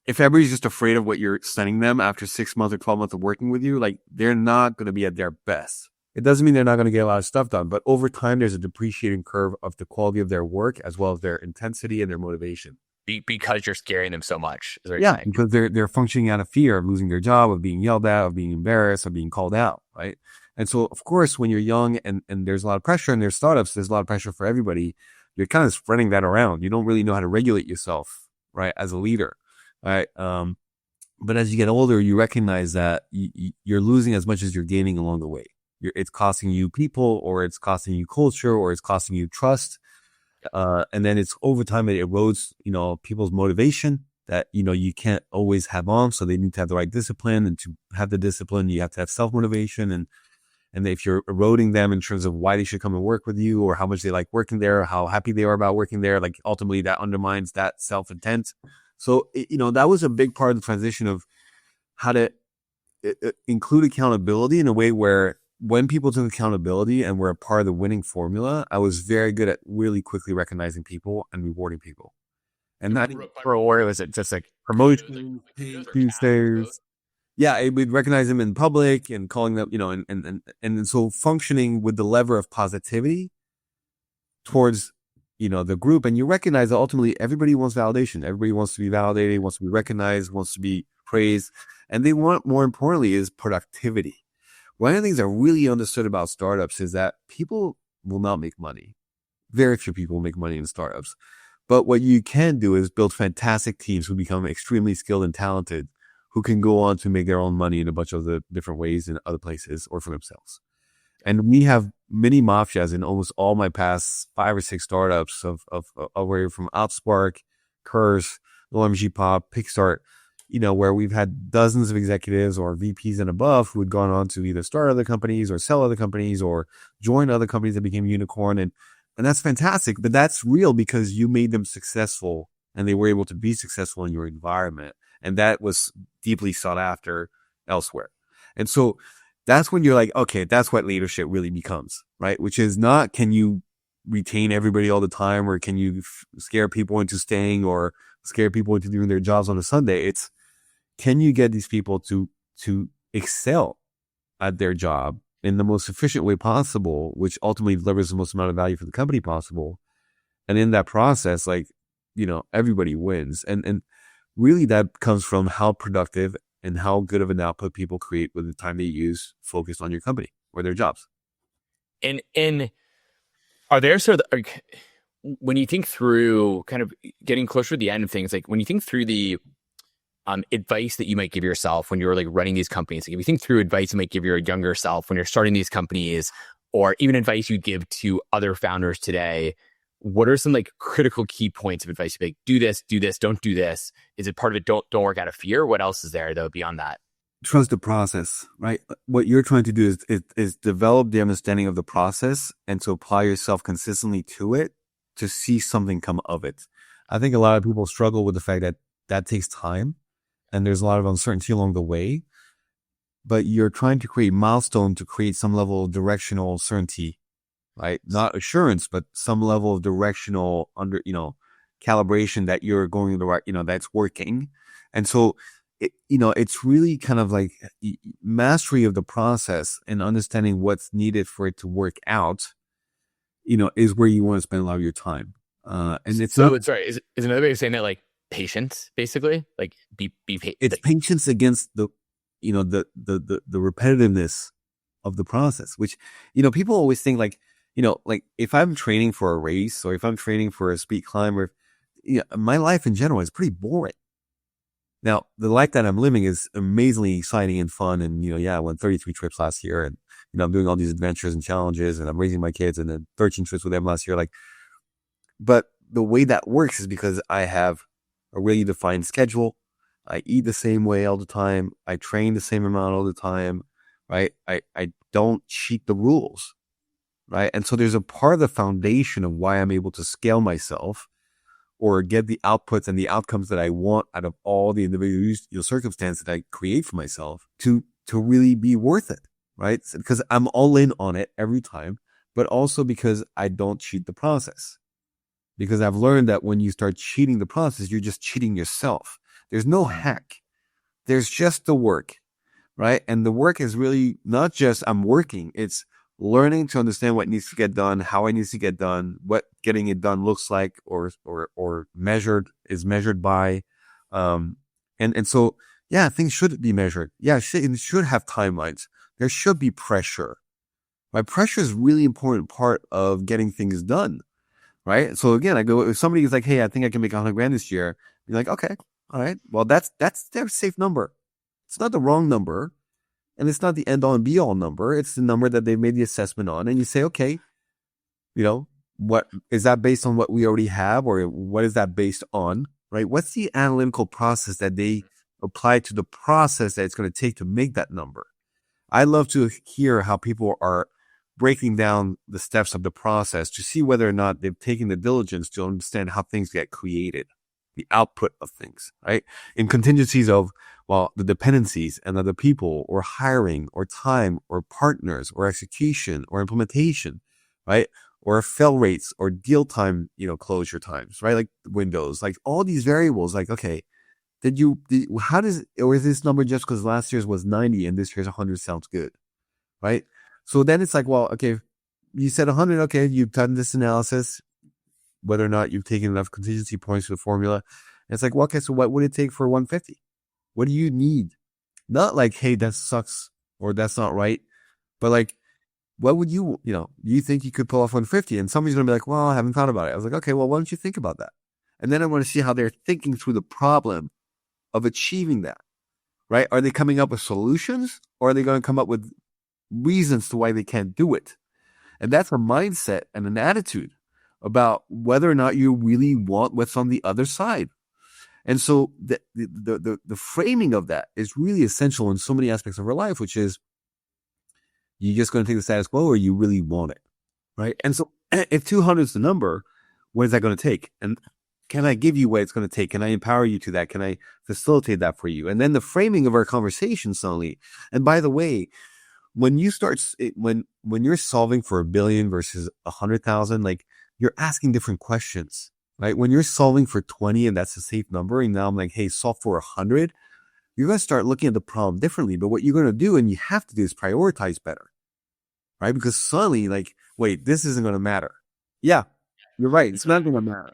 if everybody's just afraid of what you're sending them after 6 months or 12 months of working with you, like they're not going to be at their best. It doesn't mean they're not going to get a lot of stuff done, but over time, there's a depreciating curve of the quality of their work as well as their intensity and their motivation. Because you're scaring them so much. Yeah, because they're functioning out of fear of losing their job, of being yelled at, of being embarrassed, of being called out, right? And so, of course, when you're young and there's a lot of pressure and there's startups, there's a lot of pressure for everybody, you're kind of spreading that around. You don't really know how to regulate yourself, right, as a leader. Right. But as you get older, you recognize that you're losing as much as you're gaining along the way. It's costing you people, or it's costing you culture, or it's costing you trust. And then it's over time, it erodes, people's motivation that, you can't always have on. So they need to have the right discipline, and to have the discipline, you have to have self-motivation. And if you're eroding them in terms of why they should come and work with you or how much they like working there, or how happy they are about working there, like ultimately that undermines that self-intent. So, that was a big part of the transition of how to include accountability in a way where when people took accountability and were a part of the winning formula, I was very good at really quickly recognizing people and rewarding people. And that reward, was it just like promotion, Tuesdays? Yeah, it would recognize them in public and calling them, and so functioning with the lever of positivity towards the group. And you recognize that ultimately everybody wants validation. Everybody wants to be validated, wants to be recognized, wants to be praised. And they want, more importantly, is productivity, one of the things I really understood about startups is that people will not make money. Very few people make money in startups. But what you can do is build fantastic teams who become extremely skilled and talented, who can go on to make their own money in a bunch of the different ways in other places or for themselves. And we have many mafias in almost all my past 5 or 6 startups of where from Outspark, Curse, OMG Pop, Pickstart, where we've had dozens of executives or VPs and above who had gone on to either start other companies or sell other companies or join other companies that became unicorn. And that's fantastic, but that's real because you made them successful and they were able to be successful in your environment. And that was deeply sought after elsewhere. And so that's when you're like, okay, that's what leadership really becomes, right? Which is not, can you retain everybody all the time, or can you scare people into staying, or scare people into doing their jobs on a Sunday? It's, can you get these people to excel at their job in the most efficient way possible, which ultimately delivers the most amount of value for the company possible? And in that process, everybody wins. And really that comes from how productive and how good of an output people create with the time they use focused on your company or their jobs. And are there when you think through kind of getting closer to the end of things, like when you think through the advice that you might give yourself when you're like running these companies, like if you think through advice you might give your younger self when you're starting these companies, or even advice you'd give to other founders today, what are some like critical key points of advice? You'd be like, do this, don't do this. Is it part of it? Don't work out of fear. What else is there though beyond that? Trust the process, right? What you're trying to do is develop the understanding of the process and to apply yourself consistently to it to see something come of it. I think a lot of people struggle with the fact that takes time and there's a lot of uncertainty along the way, but you're trying to create milestone to create some level of directional certainty, right? Not assurance, but some level of directional calibration that you're going the right, that's working. And so, it's really kind of like mastery of the process and understanding what's needed for it to work out, is where you want to spend a lot of your time. And it's is another way of saying that like patience, basically, like be patient. It's patience against the repetitiveness of the process, which, people always think like if I'm training for a race or if I'm training for a speed climb, or my life in general is pretty boring. Now, the life that I'm living is amazingly exciting and fun. And, I went 33 trips last year and, I'm doing all these adventures and challenges and I'm raising my kids and then 13 trips with them last year. But the way that works is because I have a really defined schedule. I eat the same way all the time. I train the same amount all the time, right? I don't cheat the rules, right? And so there's a part of the foundation of why I'm able to scale myself or get the outputs and the outcomes that I want out of all the individual circumstances that I create for myself to really be worth it, right? Because I'm all in on it every time, but also because I don't cheat the process. Because I've learned that when you start cheating the process, you're just cheating yourself. There's no hack. There's just the work, right? And the work is really not just I'm working. It's learning to understand what needs to get done, how it needs to get done, what getting it done looks like, or measured by, and so yeah, things should be measured. Yeah, it should have timelines. There should be pressure. Right, pressure is really important part of getting things done. Right, so again, I go if somebody is like, hey, I think I can make $100,000 this year. You're like, okay, all right, well that's their safe number. It's not the wrong number. And it's not the end all and be all number. It's the number that they made the assessment on. And you say, okay, what is that based on what we already have, or what is that based on, right? What's the analytical process that they apply to the process that it's going to take to make that number? I love to hear how people are breaking down the steps of the process to see whether or not they've taken the diligence to understand how things get created, the output of things, right? In contingencies of, the dependencies and other people or hiring or time or partners or execution or implementation, right? Or fail rates or deal time, closure times, right? Like windows, like all these variables, like, okay, or is this number just because last year's was 90 and this year's 100 sounds good, right? So then it's like, well, okay, you said 100, okay, you've done this analysis, whether or not you've taken enough contingency points to the formula. And it's like, well, okay, so what would it take for 150? What do you need? Not like, hey, that sucks or that's not right. But like, what would you think you could pull off 150? And somebody's going to be like, well, I haven't thought about it. I was like, okay, well, why don't you think about that? And then I want to see how they're thinking through the problem of achieving that, right? Are they coming up with solutions, or are they going to come up with reasons to why they can't do it? And that's a mindset and an attitude about whether or not you really want what's on the other side. And so the framing of that is really essential in so many aspects of our life, which is, you're just going to take the status quo, or you really want it, right? And so if 200 is the number, what is that going to take? And can I give you what it's going to take? Can I empower you to that? Can I facilitate that for you? And then the framing of our conversation suddenly. And by the way, when you start, when you're solving for 1 billion versus 100,000, like, you're asking different questions, right? When you're solving for 20 and that's a safe number, and now I'm like, hey, solve for 100, you're going to start looking at the problem differently. But what you're going to do, and you have to do, is prioritize better, right? Because suddenly, like, wait, this isn't going to matter. Yeah, you're right. It's not going to matter.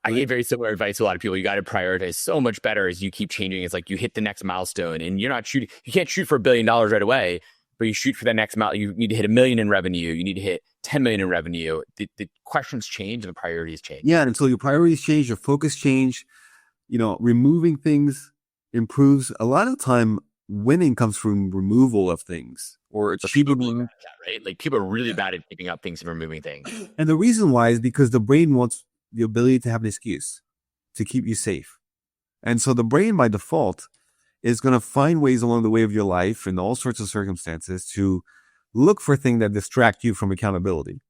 I gave very similar advice to a lot of people. You got to prioritize so much better as you keep changing. It's like you hit the next milestone, and you're not shooting. You can't shoot for $1 billion right away, but you shoot for the next milestone. You need to hit 1 million in revenue. You need to hit 10 million in revenue. The questions change and the priorities change. Yeah, and until your priorities change, your focus change, removing things improves. A lot of the time, winning comes from removal of things or achievable. Right? Like, people are really bad at picking up things and removing things. And the reason why is because the brain wants the ability to have an excuse to keep you safe. And so the brain, by default, is going to find ways along the way of your life in all sorts of circumstances to look for things that distract you from accountability,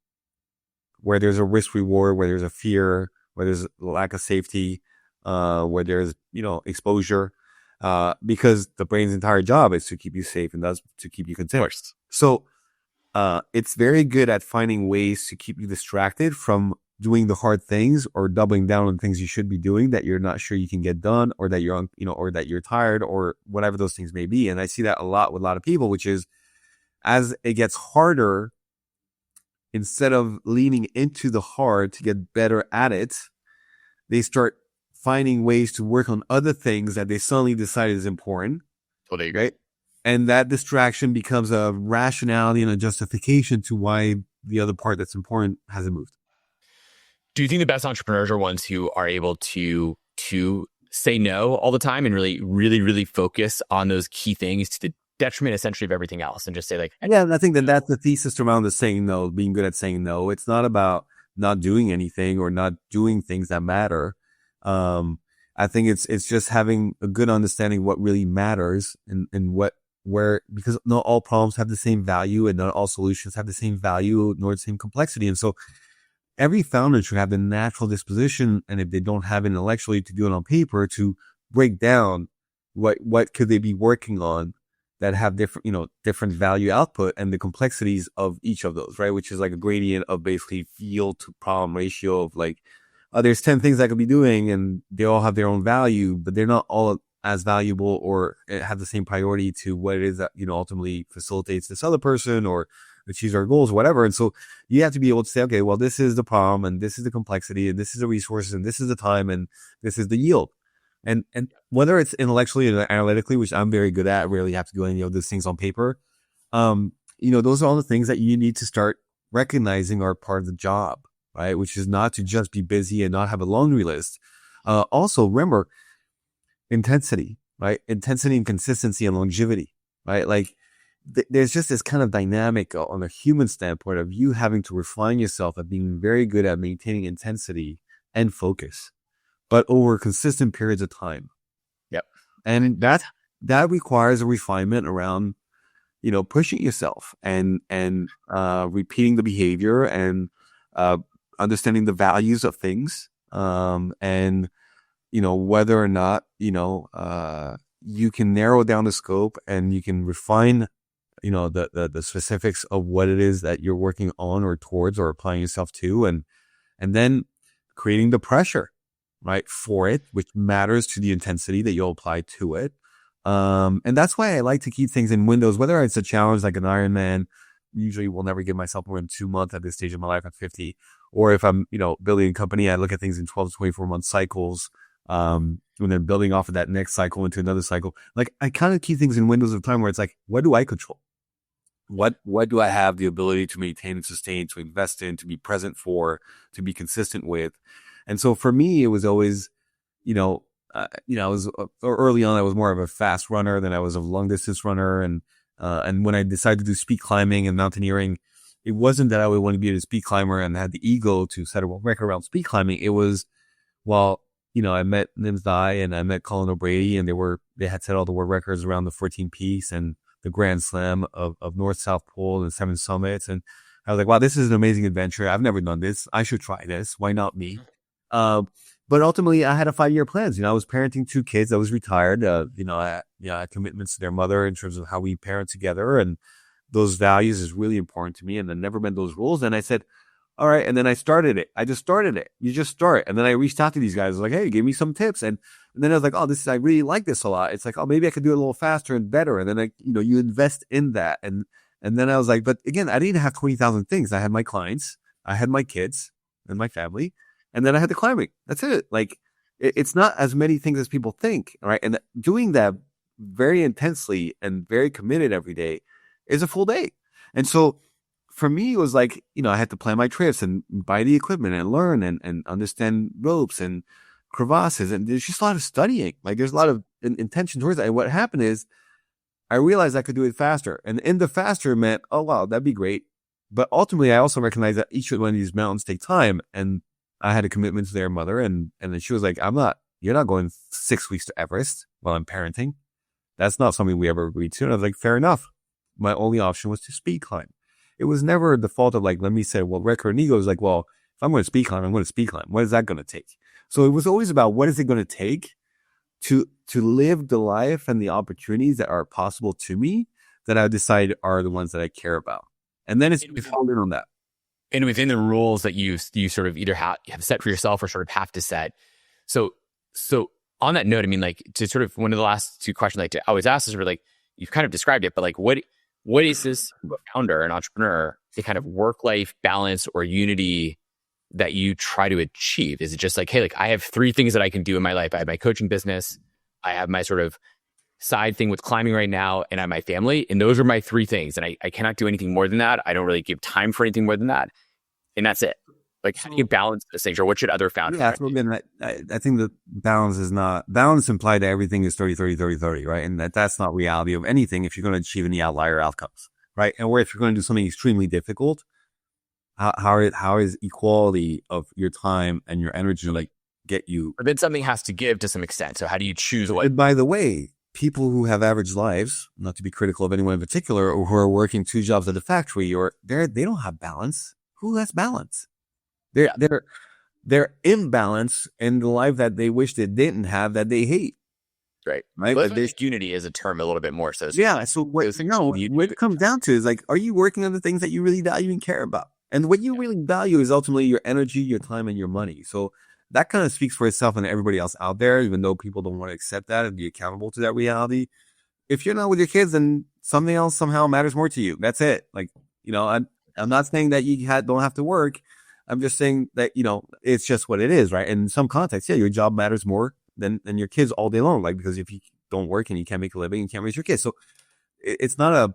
where there's a risk reward, where there's a fear, where there's a lack of safety, where there's, exposure, because the brain's entire job is to keep you safe and thus to keep you content. So, it's very good at finding ways to keep you distracted from doing the hard things or doubling down on things you should be doing that you're not sure you can get done, or that you're, or that you're tired, or whatever those things may be. And I see that a lot with a lot of people, which is, as it gets harder, instead of leaning into the hard to get better at it, they start finding ways to work on other things that they suddenly decide is important. Totally, right? And that distraction becomes a rationality and a justification to why the other part that's important hasn't moved. Do you think the best entrepreneurs are ones who are able to say no all the time and really focus on those key things to the detriment essentially of everything else, and just say, like, yeah, I think that's the thesis around the saying no, being good at saying no. It's not about not doing anything or not doing things that matter. I think it's just having a good understanding of what really matters and because not all problems have the same value, and not all solutions have the same value nor the same complexity. And so every founder should have the natural disposition, and if they don't have it intellectually, to do it on paper, to break down what could they be working on that have different value output, and the complexities of each of those, right? Which is like a gradient of basically field to problem ratio of like, there's 10 things I could be doing, and they all have their own value, but they're not all as valuable or have the same priority to what it is that, ultimately facilitates this other person or achieves our goals or whatever. And so you have to be able to say, okay, well, this is the problem, and this is the complexity, and this is the resources, and this is the time, and this is the yield. And whether it's intellectually or analytically, which I'm very good at, I rarely have to do any of those things on paper. Those are all the things that you need to start recognizing are part of the job, right? Which is not to just be busy and not have a laundry list. Also, remember intensity, right? Intensity and consistency and longevity, right? Like there's just this kind of dynamic on a human standpoint of you having to refine yourself at being very good at maintaining intensity and focus, but over consistent periods of time. Yep. And that requires a refinement around, pushing yourself and repeating the behavior and understanding the values of things, and whether or not you can narrow down the scope and you can refine the specifics of what it is that you're working on or towards or applying yourself to, and then creating the pressure, right, for it, which matters to the intensity that you'll apply to it. And that's why I like to keep things in windows, whether it's a challenge like an Ironman. Usually will never give myself more than 2 months at this stage of my life at 50. Or if I'm, building a company, I look at things in 12 to 24 month cycles. And then building off of that next cycle into another cycle. Like I kind of keep things in windows of time where it's like, what do I control? what do I have the ability to maintain and sustain, to invest in, to be present for, to be consistent with? And so for me, it was always, I was early on, I was more of a fast runner than I was a long distance runner. And when I decided to do speed climbing and mountaineering, it wasn't that I would want to be a speed climber and had the ego to set a world record around speed climbing. It was, I met Nims Dai and I met Colin O'Brady, and they had set all the world records around the 14 piece and the Grand Slam of North South Pole and 7 summits. And I was like, wow, this is an amazing adventure. I've never done this. I should try this. Why not me? But ultimately I had a 5-year plan. I was parenting 2 kids. I was retired. I had commitments to their mother in terms of how we parent together, and those values is really important to me. And I never bent those rules. And I said, all right. And then I started it. I just started it. You just start. And then I reached out to these guys. I was like, hey, give me some tips. And then I was like, oh, I really like this a lot. It's like, oh, maybe I could do it a little faster and better. And then you invest in that. And then I was like, but again, I didn't have 20,000 things. I had my clients, I had my kids and my family, and then I had the climbing. That's it. Like, it's not as many things as people think. Right. And doing that very intensely and very committed every day is a full day. And so for me, it was like, I had to plan my trips and buy the equipment and learn and understand ropes and crevasses. And there's just a lot of studying. Like, there's a lot of intention towards that. And what happened is I realized I could do it faster. And in the faster meant, oh, wow, that'd be great. But ultimately, I also recognized that each one of these mountains take time. And I had a commitment to their mother. And then she was like, you're not going 6 weeks to Everest while I'm parenting. That's not something we ever agreed to. And I was like, fair enough. My only option was to speed climb. It was never the fault of like, let me say, well, record and ego is like, well, if I'm going to speed climb, I'm going to speed climb. What is that going to take? So it was always about what is it going to take to live the life and the opportunities that are possible to me that I decide are the ones that I care about. And then it's founded on that. And within the rules that you sort of either have set for yourself or sort of have to set. So on that note, I mean, like, to sort of one of the last 2 questions I like to always ask is, like, you've kind of described it, but like, what is this founder, an entrepreneur, the kind of work-life balance or unity that you try to achieve? Is it just like, hey, like, I have 3 things that I can do in my life. I have my coaching business, I have my sort of side thing with climbing right now, and I have my family. And those are my 3 things. And I cannot do anything more than that. I don't really give time for anything more than that. And that's it. Like, how do you balance those things? Or what should other founders do? Yeah, so again, I think that balance implied that everything is 30, 30, 30, 30, right? And that's not reality of anything if you're going to achieve any outlier outcomes, right? And where if you're going to do something extremely difficult, how is equality of your time and your energy like get you? But then something has to give to some extent. So how do you choose what? And by the way, people who have average lives, not to be critical of anyone in particular, or who are working 2 jobs at a factory, or they don't have balance. Who has balance? They're imbalanced in the life that they wish they didn't have, that they hate. Right. But unity is a term a little bit more. So So what it comes down to is like, are you working on the things that you really value and care about? And what you really value is ultimately your energy, your time, and your money. So that kind of speaks for itself and everybody else out there, even though people don't want to accept that and be accountable to that reality. If you're not with your kids, then something else somehow matters more to you. That's it. Like, I'm not saying that you don't have to work. I'm just saying that, it's just what it is, right? And in some context, your job matters more than your kids all day long. Like, because if you don't work and you can't make a living, you can't raise your kids. So it's not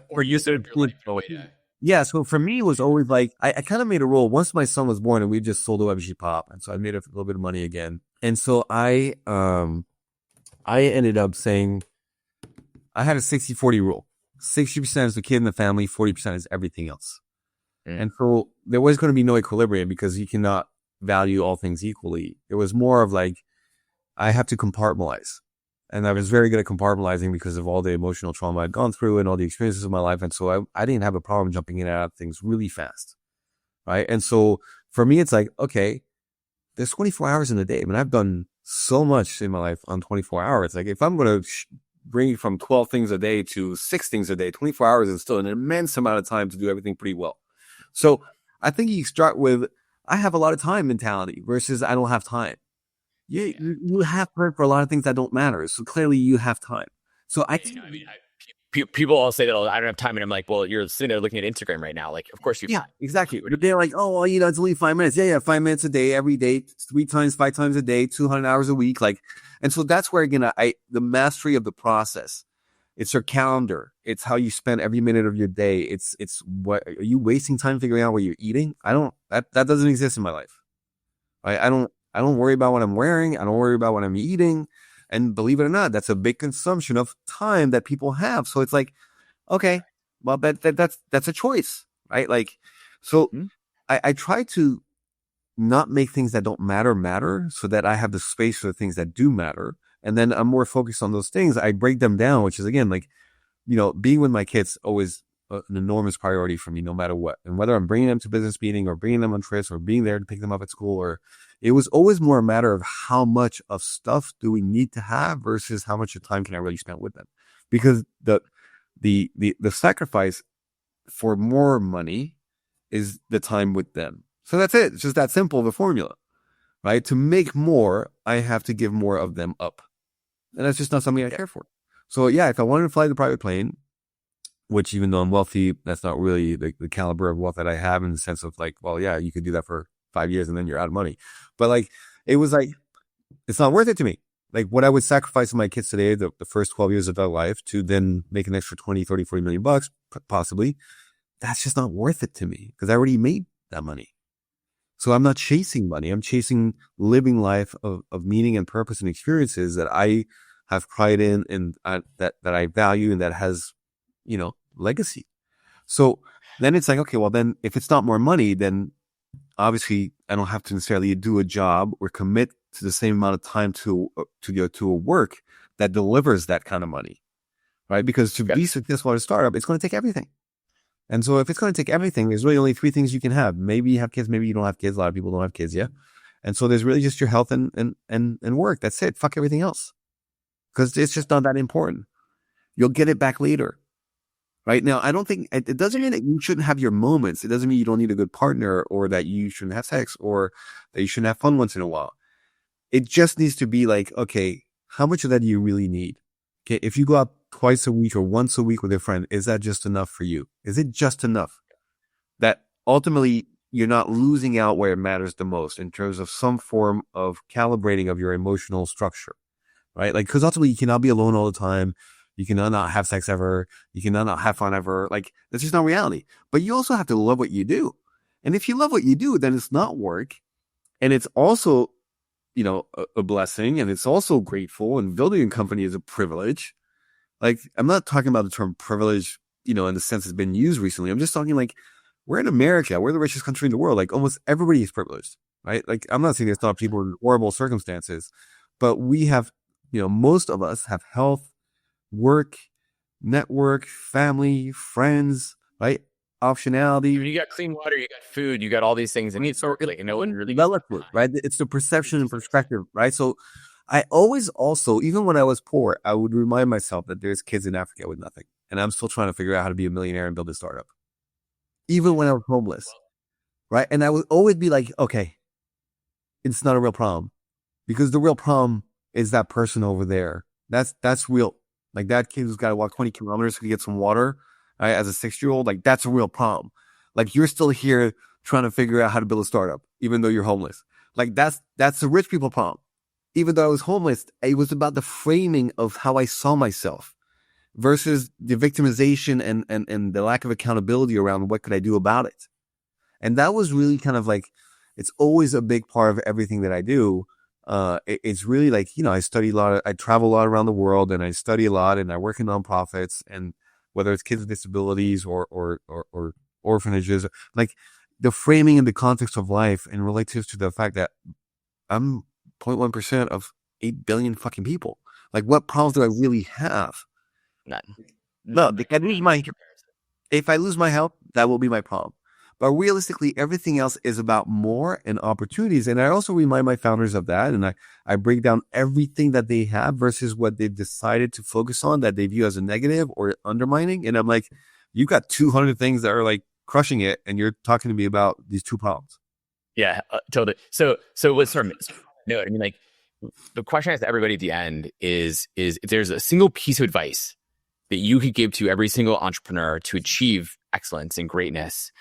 or you sort of yeah. So for me, it was always like, I kind of made a rule once my son was born and we just sold the WebG Pop. And so I made a little bit of money again. And so I ended up saying I had a 60-40 rule. 60% is the kid in the family, 40% is everything else. And so there was going to be no equilibrium because you cannot value all things equally. It was more of like, I have to compartmentalize. And I was very good at compartmentalizing because of all the emotional trauma I'd gone through and all the experiences of my life. And so I didn't have a problem jumping in and out of things really fast. Right. And so for me, it's like, okay, there's 24 hours in a day. I mean, I've done so much in my life on 24 hours. Like, if I'm going to bring from 12 things a day to 6 things a day, 24 hours is still an immense amount of time to do everything pretty well. So I think you start with, I have a lot of time mentality versus I don't have time. You have time for a lot of things that don't matter. So clearly you have time. So people all say that I don't have time. And I'm like, well, you're sitting there looking at Instagram right now. Like, of course you. Yeah, exactly. They're like, oh, well, it's only 5 minutes. Yeah. 5 minutes a day, every day, 5 times a day, 200 hours a week. Like, and so that's where, again, the mastery of the process It's your calendar. It's how you spend every minute of your day. It's what are you wasting time figuring out what you're eating? That doesn't exist in my life. Right? I don't worry about what I'm wearing. I don't worry about what I'm eating. And believe it or not, that's a big consumption of time that people have. So it's like, okay, well, that's a choice, right? Like, so I try to not make things that don't matter so that I have the space for the things that do matter. And then I'm more focused on those things. I break them down, which is again, like, being with my kids always an enormous priority for me, no matter what. And whether I'm bringing them to business meeting or bringing them on trips or being there to pick them up at school, or it was always more a matter of how much of stuff do we need to have versus how much of time can I really spend with them? Because the sacrifice for more money is the time with them. So that's it. It's just that simple of a formula, right? To make more, I have to give more of them up. And that's just not something I care for. So yeah, if I wanted to fly the private plane, which even though I'm wealthy, that's not really the caliber of wealth that I have, in the sense of like, well, yeah, you could do that for 5 years and then you're out of money. But like, it was like, it's not worth it to me. Like what I would sacrifice to my kids today, the first 12 years of their life, to then make an extra 20, 30, 40 million bucks, possibly, that's just not worth it to me because I already made that money. So I'm not chasing money. I'm chasing living life of meaning and purpose and experiences that I have pride in, and that I value, and that has, legacy. So then it's like, okay, well then if it's not more money, then obviously I don't have to necessarily do a job or commit to the same amount of time to a work that delivers that kind of money, right? Because to be successful at a startup, it's going to take everything. And so if it's going to take everything, there's really only 3 things you can have. Maybe you have kids, maybe you don't have kids. A lot of people don't have kids, yeah. And so there's really just your health and work. That's it. Fuck everything else. Because it's just not that important. You'll get it back later. Right now, I don't think it doesn't mean that you shouldn't have your moments. It doesn't mean you don't need a good partner, or that you shouldn't have sex, or that you shouldn't have fun once in a while. It just needs to be like, okay, how much of that do you really need? Okay, if you go out twice a week or once a week with a friend, is that just enough for you? Is it just enough that ultimately you're not losing out where it matters the most in terms of some form of calibrating of your emotional structure, right? Like, because ultimately you cannot be alone all the time. You cannot not have sex ever. You cannot not have fun ever. Like, that's just not reality. But you also have to love what you do. And if you love what you do, then it's not work. And it's also, a blessing. And it's also grateful. And building a company is a privilege. Like, I'm not talking about the term privilege, in the sense it's been used recently. I'm just talking like, we're in America. We're the richest country in the world. Like, almost everybody is privileged, right? Like, I'm not saying there's not people in horrible circumstances, but we have, most of us have health, work, network, family, friends, right? Optionality. You got clean water, you got food, you got all these things. And it's really, no one really relative, right? It's the perception and perspective, right? So I always also, even when I was poor, I would remind myself that there's kids in Africa with nothing. And I'm still trying to figure out how to be a millionaire and build a startup. Even when I was homeless, right? And I would always be like, okay, it's not a real problem, because the real problem is that person over there. That's real. Like, that kid who's got to walk 20 kilometers to get some water, right, as a 6-year-old, like, that's a real problem. Like, you're still here trying to figure out how to build a startup, even though you're homeless. Like, that's the rich people problem. Even though I was homeless, it was about the framing of how I saw myself versus the victimization and the lack of accountability around what could I do about it. And that was really kind of like, it's always a big part of everything that I do. It's really like, I study a lot, I travel a lot around the world, and I study a lot, and I work in nonprofits, and whether it's kids with disabilities or orphanages, like, the framing and the context of life and relative to the fact that I'm 0.1% of 8 billion fucking people. Like, what problems do I really have? None. No, if I lose my health, that will be my problem. But realistically, everything else is about more and opportunities. And I also remind my founders of that. And I break down everything that they have versus what they've decided to focus on that they view as a negative or undermining. And I'm like, you've got 200 things that are like crushing it, and you're talking to me about these 2 problems. Yeah, totally. So what's sort of, no, I mean, like, the question I ask everybody at the end is if there's a single piece of advice that you could give to every single entrepreneur to achieve excellence and greatness,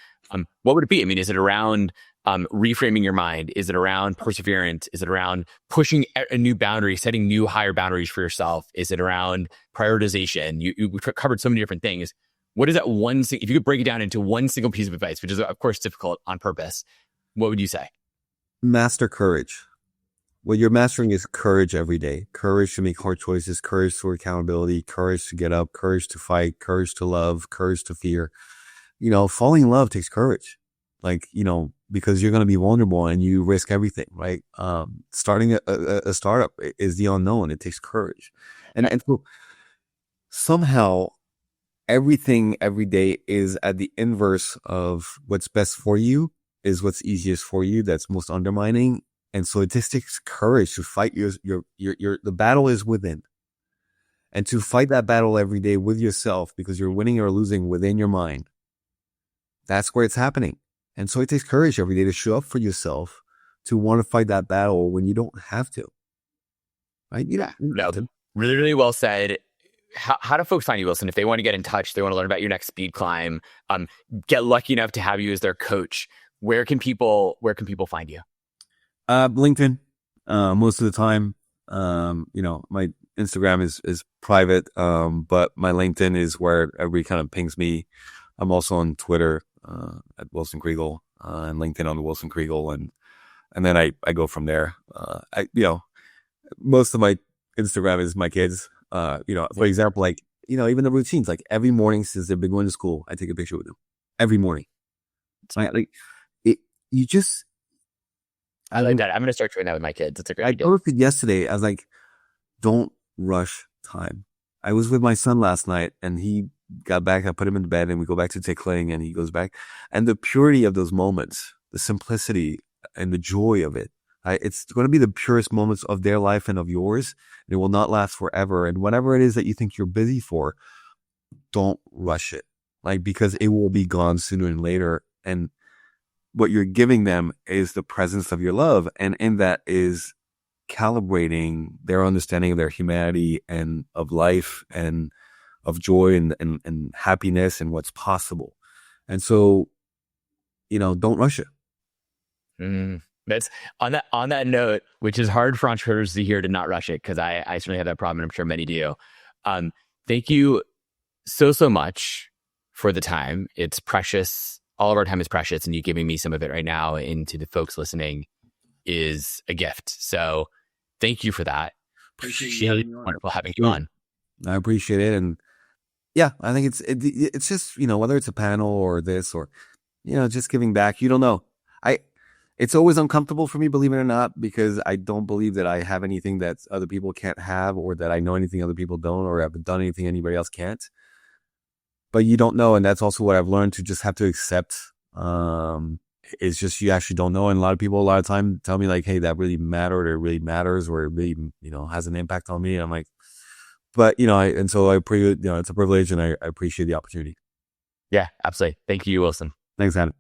what would it be? I mean, is it around reframing your mind? Is it around perseverance? Is it around pushing a new boundary, setting new higher boundaries for yourself? Is it around prioritization? You covered so many different things. What is that one thing? If you could break it down into one single piece of advice, which is of course difficult on purpose, what would you say? Master courage. What you're mastering is courage every day. Courage to make hard choices, courage for accountability, courage to get up, courage to fight, courage to love, courage to fear. Falling in love takes courage. Because you're going to be vulnerable and you risk everything, right? Starting a startup is the unknown. It takes courage. And so somehow everything every day is at the inverse of what's best for you, is what's easiest for you, that's most undermining. And so it just takes courage to fight the battle is within. And to fight that battle every day with yourself, because you're winning or losing within your mind. That's where it's happening. And so it takes courage every day to show up for yourself, to want to fight that battle when you don't have to. Right? No, really, really well said. How do folks find you, Wilson? If they want to get in touch, they want to learn about your next speed climb, get lucky enough to have you as their coach, where can people find you? LinkedIn, most of the time. My Instagram is private, but my LinkedIn is where everybody kind of pings me. I'm also on Twitter, at Wilson Kriegel, and LinkedIn on Wilson Kriegel. And then I go from there. Most of my Instagram is my kids. For example, even the routines, like every morning since they've been going to school, I take a picture with them every morning. Right? I like that. I'm going to start doing that with my kids. It's a great idea. I posted yesterday. I was like, don't rush time. I was with my son last night and he got back. I put him in bed and we go back to tickling and he goes back. And the purity of those moments, the simplicity and the joy of it, it's going to be the purest moments of their life and of yours. And it will not last forever. And whatever it is that you think you're busy for, don't rush it. Because it will be gone sooner than later. And what you're giving them is the presence of your love. And in that is calibrating their understanding of their humanity and of life and of joy and happiness and what's possible. And so, don't rush it. That's on that note, which is hard for entrepreneurs to hear, to not rush it, because I certainly have that problem, and I'm sure many do. Thank you so much for the time. It's precious. All of our time is precious, and you giving me some of it right now into the folks listening is a gift. So thank you for that. Appreciate it. Wonderful having you on. I appreciate it. And yeah, I think it's just, whether it's a panel or this or, just giving back, you don't know. It's always uncomfortable for me, believe it or not, because I don't believe that I have anything that other people can't have, or that I know anything other people don't, or have done anything anybody else can't. But you don't know. And that's also what I've learned to just have to accept. It's just, you actually don't know. And a lot of people, a lot of time tell me like, hey, that really mattered, or it really matters, or it really, has an impact on me. And I'm like, but, so I it's a privilege, and I appreciate the opportunity. Yeah, absolutely. Thank you, Wilson. Thanks, Adam.